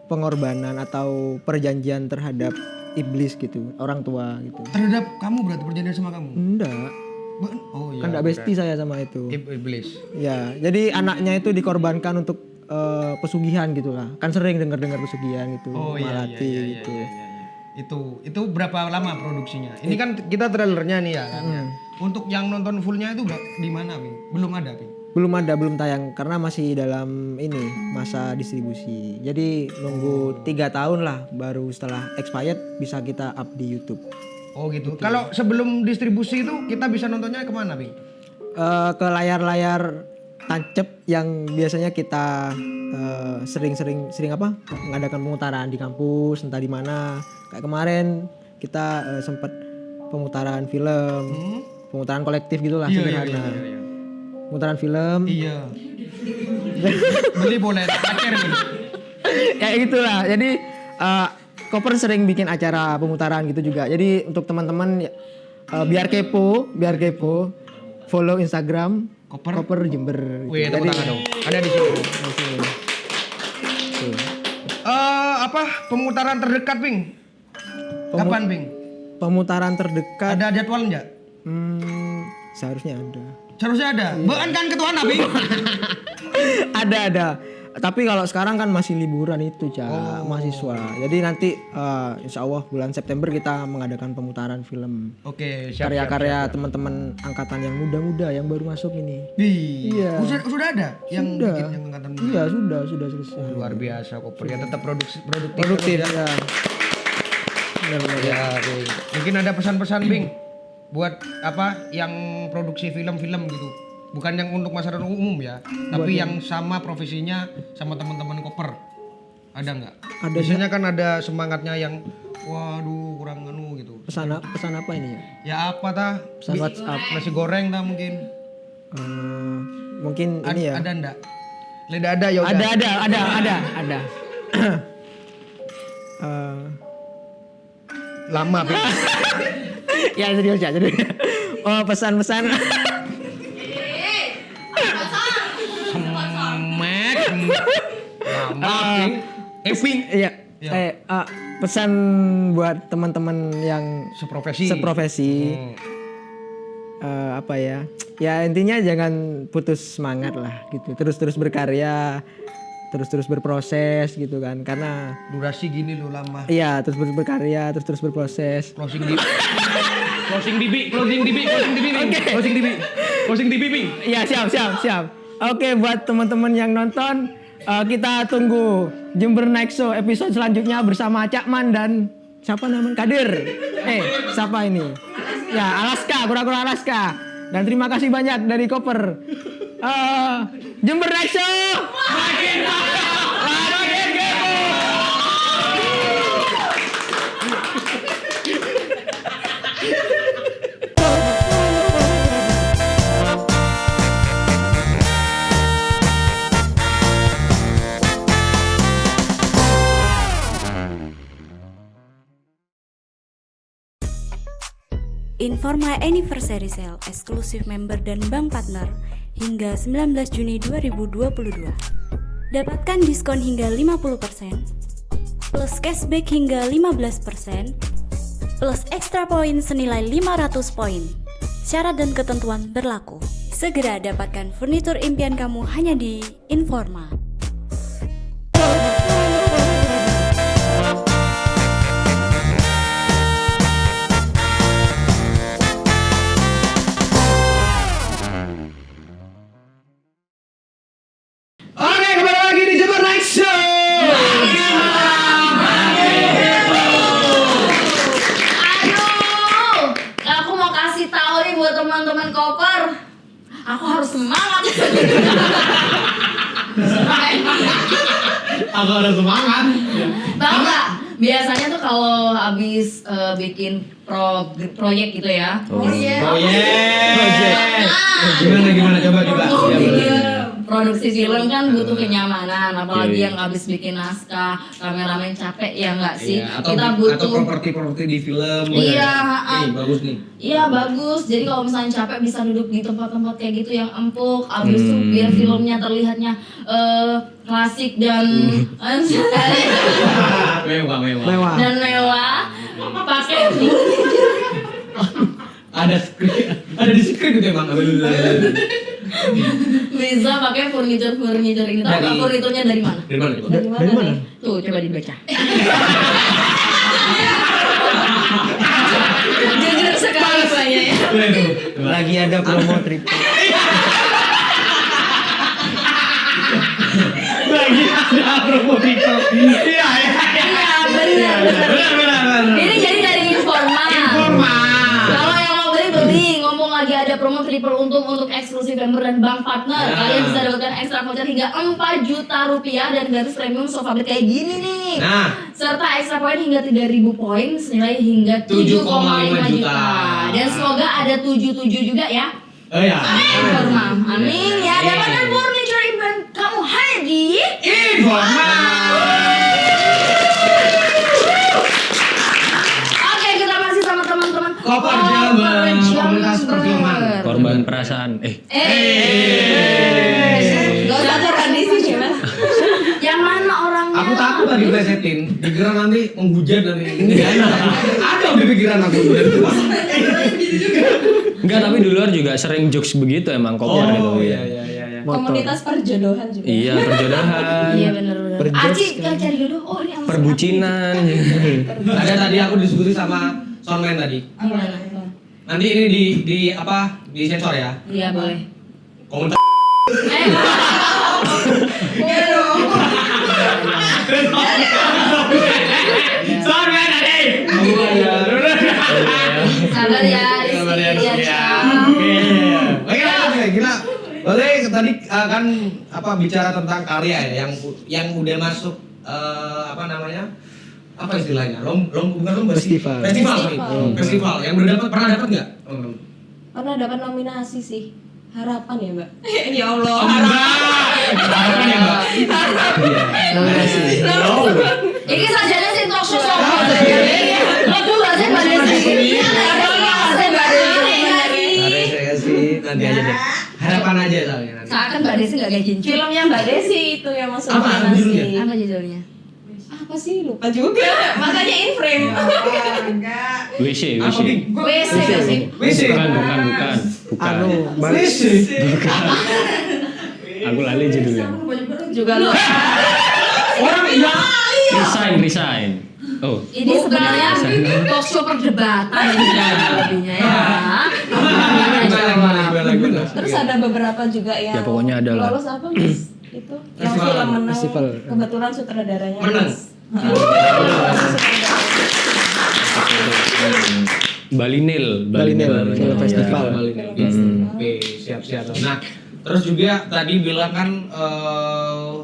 pengorbanan atau perjanjian terhadap iblis gitu, orang tua gitu. Terhadap kamu berarti perjanjian sama kamu? Enggak, Oh iya. kan enggak bestie saya sama itu. Iblis. Ya, jadi anaknya itu dikorbankan untuk pesugihan gitu lah. Kan sering dengar-dengar pesugihan gitu, Malati gitu. Itu berapa lama produksinya? Ini kan kita trailernya nih ya kan. Untuk yang nonton fullnya itu di mana Bing? Belum ada Bing? Belum tayang karena masih dalam ini masa distribusi. Jadi nunggu 3 tahun lah baru setelah expired bisa kita up di YouTube. Oh gitu. Kalau sebelum distribusi itu kita bisa nontonnya kemana Bing? Ke layar-layar tancep yang biasanya kita sering apa mengadakan pemutaran di kampus entah di mana. Kayak kemarin kita sempat pemutaran film, pemutaran kolektif gitulah sederhana. Pemutaran film. Iya. Beli boleh, pacar Bing. Ya itulah. Jadi Koper sering bikin acara pemutaran gitu juga. Jadi untuk teman-teman biar kepo, follow Instagram Koper Jember. Gitu. Wih, tepuk tangan dong. Ada di sini. Apa pemutaran terdekat Bing? Kapan Bing? Pemutaran terdekat Ada jadwal enggak? seharusnya ada. Seharusnya ada. Bukan kan ketua Bing? Ada. Tapi kalau sekarang kan masih liburan itu, mahasiswa. Jadi nanti insya Allah bulan September kita mengadakan pemutaran film. Oke, siap. Karya-karya teman-teman angkatan yang muda-muda yang baru masuk ini. Iya. Sudah ada yang Sudah. bikin yang angkatan muda? Iya, sudah selesai. Luar biasa Koper ya, tetap produktif. Produktif terus ya. Benar-benar. Ya, Bing. Mungkin ada pesan-pesan Bing buat apa yang produksi film-film gitu. Bukan yang untuk masyarakat umum ya, tapi yang sama profesinya sama teman-teman Koper. Ada nggak? Ada. Biasanya kan ada semangatnya yang waduh kurang anu gitu. Pesan apa ini ya? Ya apa tah? Pesan WhatsApp. Nasi goreng tah mungkin. Mungkin ini ya. Ada ndak? Lidah ada ya udah. Ada. Lama Bing. Ya serius ya. Jadi pesan-pesan. Lama Bing. Iya. Pesan buat teman-teman yang Seprofesi. Apa ya? Ya intinya jangan putus semangat lah gitu. Terus berkarya, terus berproses gitu kan. Karena Durasi gini loh lama. iya, terus berkarya, terus berproses. Closing DB Bing. Iya, siap. Oke, buat teman-teman yang nonton, kita tunggu Jember Next Show episode selanjutnya bersama Cakman dan siapa namanya? Kadir. Siapa ini? Ya, Alaska, kura-kura Alaska. Dan terima kasih banyak dari Koper. Jember Next Show. Makin kepo. Informa Anniversary Sale eksklusif member dan bank partner hingga 19 Juni 2022. Dapatkan diskon hingga 50%, plus cashback hingga 15%, plus extra poin senilai 500 poin. Syarat dan ketentuan berlaku. Segera dapatkan furnitur impian kamu hanya di Informa. Oke, kembali lagi di Jember Night Show. Aduh, aku mau kasih tahu nih buat teman-teman koper. Aku harus semangat. Aku ada semangat. Tahu nggak? Biasanya tuh kalau habis bikin proyek gitu ya. Proyek. Nah, Gimana coba. produksi film kan butuh kenyamanan, apalagi yang habis bikin naskah, kameramen capek ya nggak sih? Iya, atau, Kita atau butuh. properti di film. Iya, Nih, bagus nih. Iya bagus. Jadi kalau misalnya capek bisa duduk di tempat-tempat kayak gitu yang empuk. Abis itu biar filmnya terlihatnya klasik dan Mewah. dan mewah. Pakai Ada di skrip itu emang. bisa pakai furniture ini. Tahu nggak Dari- furniturnya dari mana? Dari mana itu? Dari mana nih? Tuh coba dibaca. Jujur sekali banyak ya. Lagi ada promo triple. Iya benar. Ini jadi dari Informa. Kalau yang mau beli, ngomong lagi ada promo triple untung untuk eksklusif member dan bank partner. Kalian bisa dapatkan ekstra voucher hingga 4 juta rupiah dan gratis premium sofa bed kayak gini nih. Nah. Serta ekstra poin hingga 3.000 poin senilai hingga 7,5 juta. Dan semoga ada 77 juga ya. Oh ya. Informa. Amin ya. Dapatkan furniture event kamu hanya di Informa. Oke, kita masih sama teman-teman Koper Jember, komunitas perfilman. Korban perasaan. Gak usah tradisi gimana? Yang mana orangnya? Aku takut tadi plesetin, pikiran nanti menghujat dari ini ada di pikiran aku. Enggak, tapi di luar juga sering jokes begitu emang koper gitu. iya. Komunitas perjodohan juga. Iya, perjodohan, Iya benar-benar. Aci kalau cari jodoh, oh ini sama si perbucinan. Ada tadi aku diskusi sama Soundman tadi. Aci. Gimana? Nanti ini di apa? Di sensor ya. Iya boleh. Komentar. Soundman tadi. Sabar ya, Rizky. Oke, gila. Berarti tadi kan apa bicara tentang karya ya yang udah masuk apa namanya? Apa istilahnya? Bukan lomba sih. Festival. Festival. Yang pernah dapat enggak? Pernah dapat nominasi sih. Harapan ya, Mbak. Ya Allah. Harapan ya, Mbak. Ini sajanya sih talk show sobat. Aku nggak sih Mbak Desi. Saya sih nanti aja deh. Harapan aja soalnya nanti. Seakan Mbak Desi nggak kayak gini. Filmnya Mbak Desi itu yang masuk Apa nominasi. judulnya? Apa judulnya? Apa sih? Lupa juga. Makanya in frame. WC. Apa, Bing? WC nggak sih? WC. Bukan. Anu, balik. WC. Aku lali judulnya. Juga lu. Orang yang Resign. Oh, Ini sebenarnya talk show perdebatan ini lebihnya ya. gimana? Terus ada beberapa juga yang Ya, pokoknya ada lah. lolos apa Mas? Itu yang Festival. film menang. Festival. Kebetulan sutradaranya Menang. Mas. Sutradara. Balinil Film festival. Oke, siap. Nah, terus juga tadi bilang kan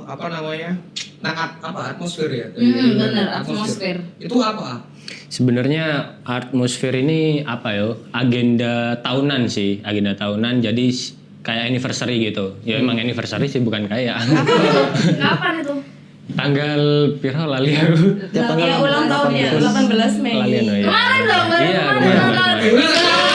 apa namanya? Nah, apa atmosfer ya? Bener, atmosfer. Itu apa? Sebenarnya atmosfer ini apa yo? Agenda tahunan sih, agenda tahunan. Jadi kayak anniversary gitu. Ya emang anniversary sih, bukan kayak. Kapan itu? Tanggal piro lali aku. Ya ulang tahunnya 18 Mei. Lalian, oh iya. Kemarin dong, baru Iya, kemarin. kemarin.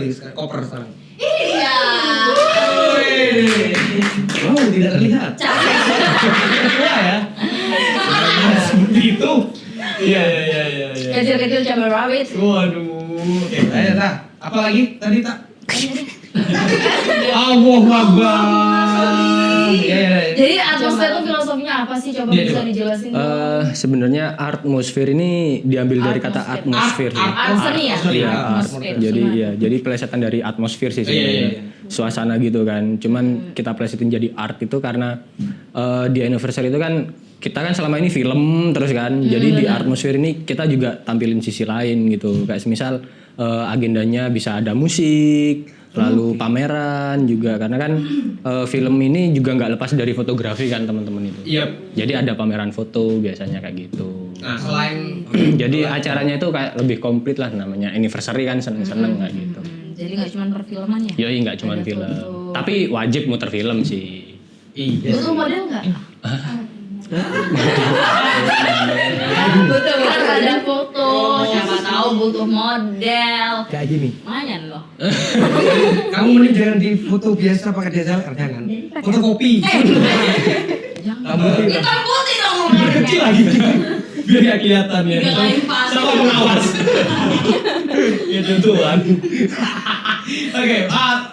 berarti sekarang koper sekarang. Iya. Oh, tidak terlihat. Wah ya. Seperti itu. Iya. Kecil-kecil cabai rawit. Waduh. Oke, ayo tak. Apa lagi tadi tak? Allahu Akbar. Iya. Jadi atmosfer itu filosofinya apa sih? Coba Iya, bisa coba. dijelasin. Sebenarnya atmosfer ini diambil dari kata atmosfer. Art seni ya? Iya, Atmosfer. jadi plesetan dari atmosfer sih sebenarnya. Iya. Suasana gitu kan. Cuman kita plesetin jadi art itu karena di anniversary itu kan kita kan selama ini film terus kan. Jadi di atmosfer ini kita juga tampilin sisi lain gitu. Kayak semisal agendanya bisa ada musik, lalu pameran juga karena kan film ini juga nggak lepas dari fotografi kan teman-teman itu. Iya. Jadi ada pameran foto biasanya kayak gitu. Nah, selain Jadi acaranya itu kayak lebih komplit lah namanya anniversary kan seneng-seneng kayak gitu. Jadi nggak cuma perfilman ya? Yoi nggak cuma film, tapi wajib muter film sih. iya. Butuh model nggak? Butuh kan ada foto, siapa tahu butuh model. Kayak gini. Lumayan loh. Kamu mending jangan di foto biasa pakai DSLR jangan. Fotokopi. Kamu Hitam putih dong. Kecil lagi. Biar gak kelihatan ya. Biar lain pas. Sama pengawas. Gitu tuan. Oke,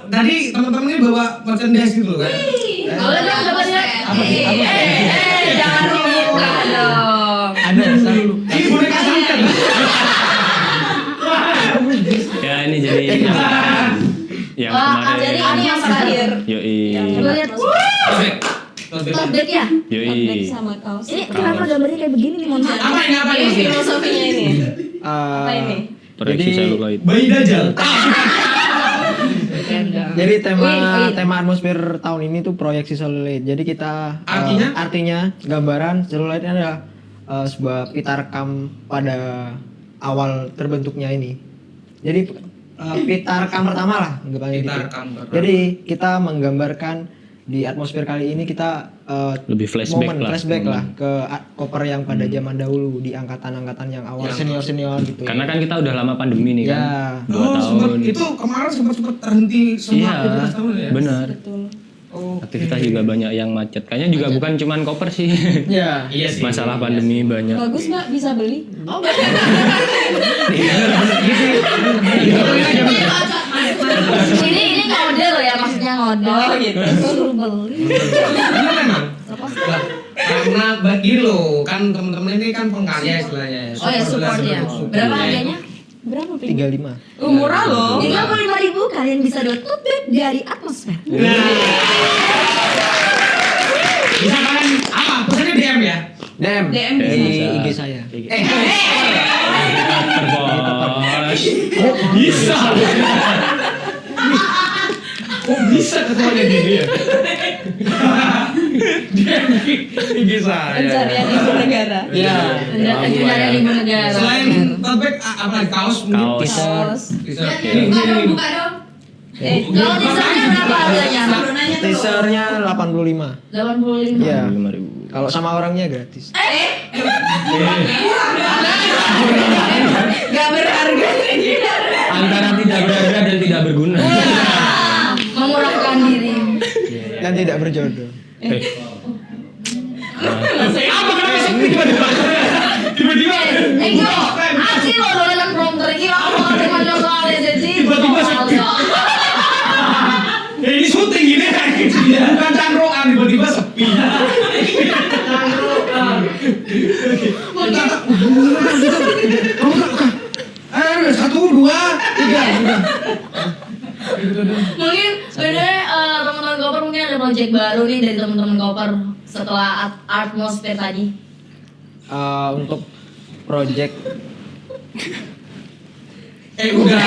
tadi teman-teman ini bawa merchandise gitu kan? Boleh dong coba lihat. Jangan dibuka dong. ada selalu. Ini boneka santet. Ya ini jadi yang Wah, kemarin. jadi ini yang terakhir. Yoi. Coba lihat. Tote bag ya? Yoi. sama kaos. Ini kenapa gambarnya kayak begini nih, Mon? Apa ini? Filosofinya ini. Apa ini? Proyeksi seluloid. Bayi Dajjal. Jadi Wih. tema atmosfer tahun ini tuh proyeksi seluloid. Jadi kita Artinya? gambaran seluloid ini adalah sebuah pita rekam pada awal terbentuknya ini. Jadi pita rekam pertama lah anggapannya Pita gitu. rekam pertama. Jadi kita menggambarkan di atmosfer kali ini kita Lebih flashback momen lah. flashback lah ke koper yang pada zaman dahulu di angkatan-angkatan yang awal senior-senior gitu. Karena kan kita udah lama pandemi nih kan. Ya. 2 Oh, tahun. itu kemarin sempat terhenti semua Iya, aktivitas tahun ya? benar. Oh, Aktivitas juga banyak yang macet. Kayaknya juga bukan cuman koper sih. Ya. iya sih. Masalah pandemi banyak. Bagus Mbak, bisa beli. Ini ngodel ya, maksudnya ngodel gitu. Suruh beli. Ini memang. Lah, karena bagi lo kan teman-teman ini kan pengkarya istilahnya. Oh ya, support ya. Berapa harganya? Berapa, Pink? 35. Murah loh. 35.000 kalian bisa dapat tote bag dari Atmosfer. Bisa kalian apa? Pesannya DM ya? DM DM di bisa. IG saya. Terbos. Bisa. Kok bisa ketuanya gini ya? DM IG saya. Pencarian ibu negara. Iya. Pencarian ibu negara. Selain tote bag apa lagi? Kaos mungkin? Kaos. Kaos. T-shirt. Buka dong, buka dong. Kalau t-shirtnya berapa harganya? Teasernya 85. 85. Iya. 5.000. Kalau sama orangnya gratis. Gak berharga. Antara tidak berharga dan tidak berguna. Mengurangkan diri. Dan tidak berjodoh. Apa kenapa sepi tiba-tiba? Tiba-tiba. Asli lo dolan prompter iki aku ada macam soal jadi. Tiba-tiba sepi. Ya ini syuting gini kan. Bukan cangkroan tiba-tiba sepi. Ayo, 1, 2, 3. Mungkin sebenarnya teman-teman Koper mungkin ada project baru nih dari teman-teman Koper setelah Atmosfer tadi. Untuk project Udah.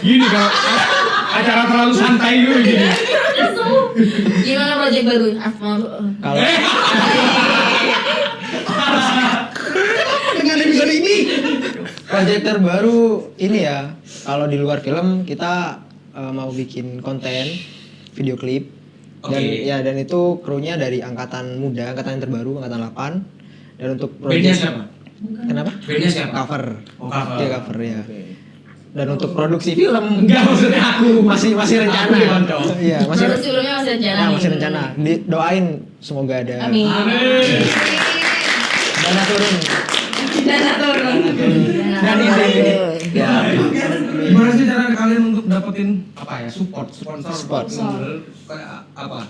Gini kalau acara terlalu santai gitu gini. Gimana project baru Atmosfer? kalau Dengan episode ini. project terbaru ini ya, kalau di luar film kita mau bikin konten video klip dan Oke. ya dan itu krunya dari angkatan muda, angkatan yang terbaru, angkatan 8. Dan untuk Bandnya project siapa? Kenapa? Bandnya siapa? Cover. Oh, cover. Dia cover ya. Dan untuk produksi film enggak, maksudnya aku masih rencana. Iya, masih Produksi filmnya masih rencana Nah, nih. masih rencana. Doain semoga ada. Amin. Dana turun. Dana turun. Dan ini ya Gimana sih cara kalian untuk dapetin apa ya sponsor? Kayak apa?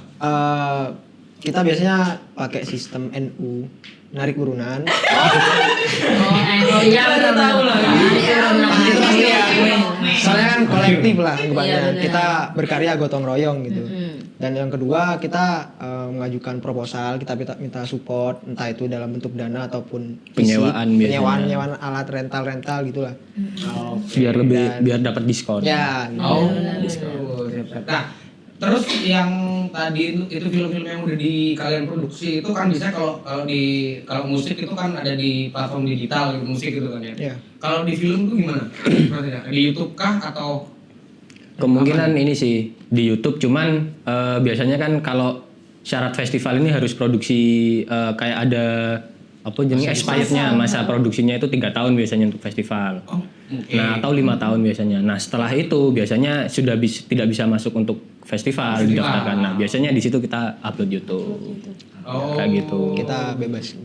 kita biasanya pakai sistem NU, narik urunan. Oh iya benar tahu lah. Soalnya kan kolektif lah anggapannya. Iya, benar. Kita berkarya gotong royong gitu. Dan yang kedua kita mengajukan proposal, kita minta support entah itu dalam bentuk dana ataupun fisik, Penyewaan biasanya. penyewaan alat rental gitulah. biar dapat diskon. Ya, gitu. Siap-siap. Nah, terus yang tadi itu film-film yang udah kalian produksi itu kan biasanya kalau musik itu kan ada di platform digital gitu, musik gitu kan ya. Iya. Kalau di film tuh gimana? Maksudnya di YouTube kah atau Kemungkinan ini sih di YouTube, cuman biasanya kan kalau syarat festival ini harus produksi kayak ada apa jenis expirednya, masa produksinya itu 3 tahun biasanya untuk festival. Nah, atau 5 tahun biasanya. Nah, setelah itu biasanya sudah tidak bisa masuk untuk festival didaftarkan. Nah, biasanya di situ kita upload YouTube. Kayak gitu. Kita bebas.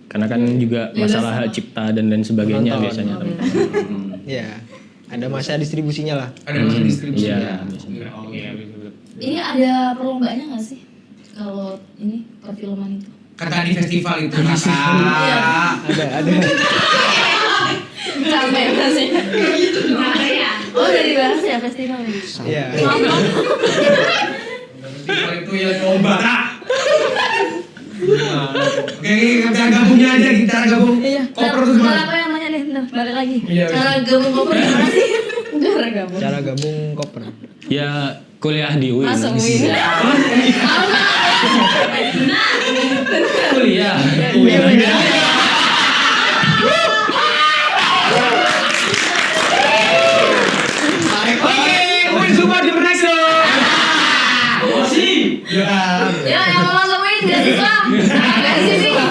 Karena kan juga masalah hak cipta dan sebagainya Penonton. biasanya. Ya, ada masa distribusinya lah. ada masa distribusi? Iya, Oh iya, betul. Ini ada perlombanya nggak sih? Kalau ini perfilman itu? Kan tadi festival itu kakak. Ada. Capek masih. Oh udah dibahas ya festivalnya? Iya. Festival itu ya lomba. Oke, cara gabungnya aja, cara gabung. Koper tuh Cara gimana? apa yang nanya deh? Ntar balik lagi. Iya, Cara gabung koper gimana sih? Cara gabung. Cara gabung koper. Ya kuliah di UIN. Masuk Win. Kuliah. Win semua di next dong. Ya yang mau masuk Win beasiswa. Beasiswa.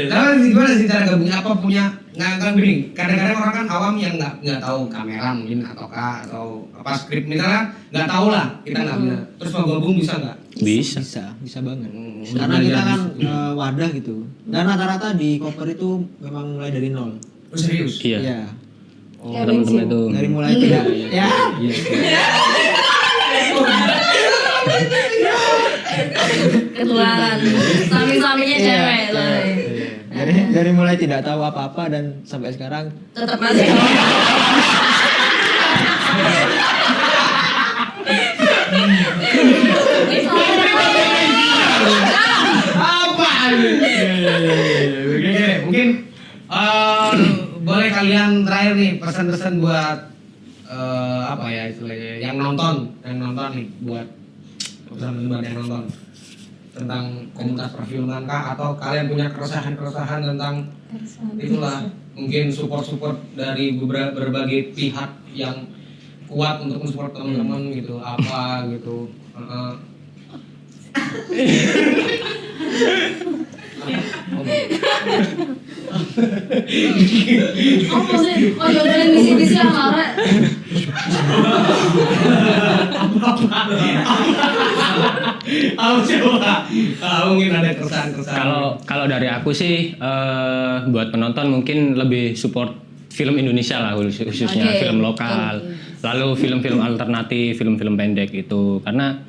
Lalu gimana sih cara gabungnya? Apa punya nggak gini? Kadang-kadang orang kan awam yang nggak tahu kamera mungkin atau apa skrip misalnya nggak tahu lah, kita nggak bisa. Terus mau gabung bisa nggak? Bisa. Bisa banget. Karena kita kan wadah gitu. Dan rata-rata di koper itu memang mulai dari nol. Oh, serius? Iya. Iya. Teman-teman itu. Dari mulai tidak. Ya. Ketularan. Suami-suaminya cewek loh. Dari mulai tidak tahu apa-apa dan sampai sekarang Tetap masih. Oke, mungkin boleh kalian terakhir nih pesan-pesan buat apa ya istilahnya yang nonton nih buat pesan buat yang nonton tentang komunitas perfilman kah atau kalian punya keresahan tentang itulah mungkin support dari berbagai pihak yang kuat untuk mensupport teman-teman gitu apa gitu. Apa sih? Oh jodohin misi-misi yang marah. Mungkin ada keresahan-keresahan. Kalau dari aku sih buat penonton mungkin lebih support film Indonesia lah khususnya Oke. film lokal. Lalu film-film alternatif, film-film pendek itu karena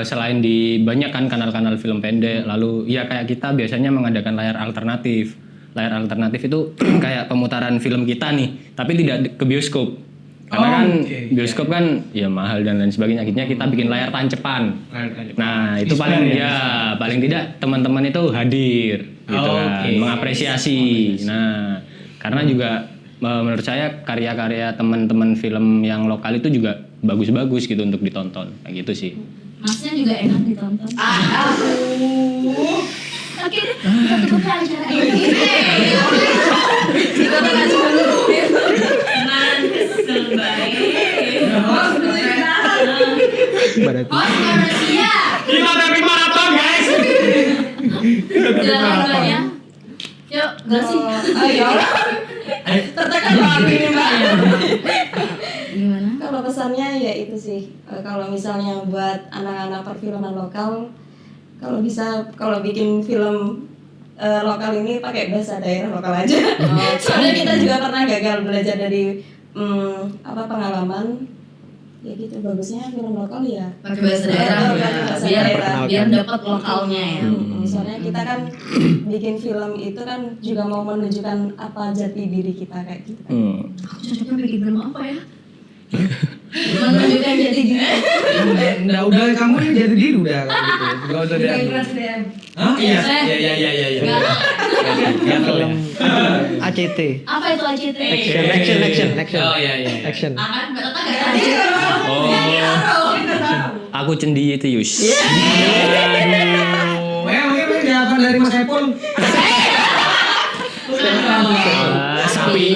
selain di banyak kan kanal-kanal film pendek, lalu ya kayak kita biasanya mengadakan layar alternatif. Layar alternatif itu kayak pemutaran film kita nih, tapi tidak ke bioskop. Karena kan bioskop kan ya mahal dan lain sebagainya. Akhirnya kita bikin layar tancepan. Nah, itu paling paling tidak teman-teman itu hadir gitu kan, mengapresiasi. Nah, karena juga menurut saya karya-karya teman-teman film yang lokal itu juga bagus-bagus gitu untuk ditonton. Kayak gitu sih. Masnya juga enak ditonton. Oke deh, kita tutup acara ini. Kita akan berarti Kita tapi maraton guys. Silakan Mbak ya. Yuk. Jelasin. Ayo. Tertekan banget ini Mbak. Gimana? Kalau pesannya ya itu sih, kalau misalnya buat anak-anak perfilman lokal, kalau bikin film lokal ini pakai bahasa daerah lokal aja. Soalnya kita juga pernah gagal belajar dari pengalaman. Ya gitu, bagusnya film lokal ya Pakai bahasa daerah ya. Biar dapat lokalnya ya. Soalnya kita kan bikin film itu kan juga mau menunjukkan apa jati diri kita kayak gitu kan. Aku cocoknya bikin film apa ya? Menunjukkan jati diri. Nggak, udah kamu yang jadi diri udah kalau gitu. Nggak usah diadu. Hah? Iya. Film ACT. Apa itu ACT? Action. Oh iya. Action. Akan bertetap gak? Oh, aku cendietius. Mungkin jawaban dari Mas Epon. Sapi.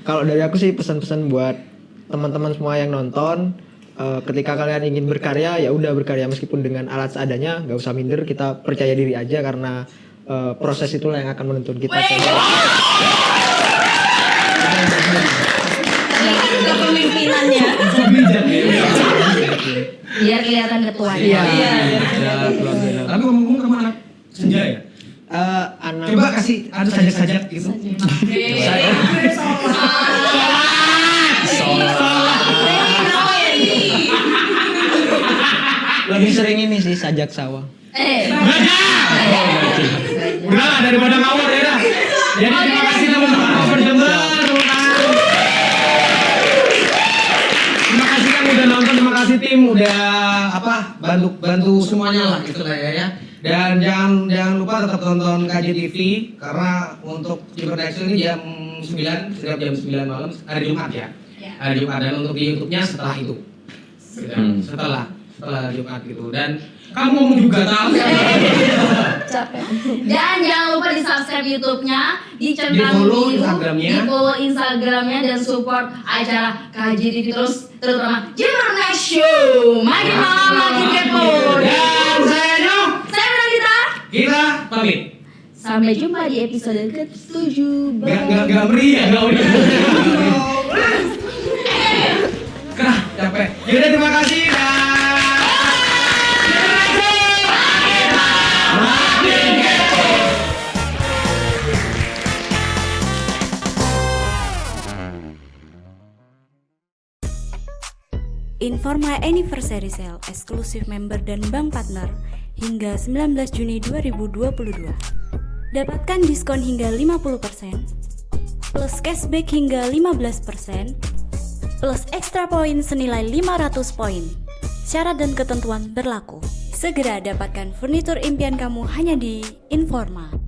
Kalau dari aku sih pesan-pesan buat teman-teman semua yang nonton, ketika kalian ingin berkarya ya udah berkarya meskipun dengan alat seadanya, nggak usah minder, kita percaya diri aja karena proses itulah yang akan menuntun kita. Kepemimpinannya. Biar kelihatan ketuanya. Iya. Tapi ngomong-ngomong kemana? Senja ya? Anak Coba kasih ada sajak-sajak gitu. lebih sering ini sih sajak sawah. Udah daripada ngawur ya dah. Jadi terima kasih teman-teman Koper Jember. Terima kasih yang udah nonton, terima kasih tim udah bantu semuanya lah gitu lah ya. Dan jangan lupa tetap tonton KJTV karena untuk Jember Action ini jam 9 setiap jam 9 malam hari Jumat ya. Hari Jumat, dan untuk di YouTube-nya setelah itu. Setelah Jumat gitu. Dan kamu ngomong juga tahu. Dan jangan lupa di subscribe YouTube-nya, di follow Instagram-nya. di follow Instagram-nya dan support acara KJTV terutama Jember Next Show. Makin malam makin kepo. Dan saya Nyong. Saya Nandita. Kita pamit. Sampai jumpa di episode ke-7. Gak meriah, gak meriah. Capek. Yaudah, terima kasih. Informa Anniversary Sale eksklusif member dan bank partner hingga 19 Juni 2022. Dapatkan diskon hingga 50%, plus cashback hingga 15%, plus extra poin senilai 500 poin. Syarat dan ketentuan berlaku. Segera dapatkan furnitur impian kamu hanya di Informa.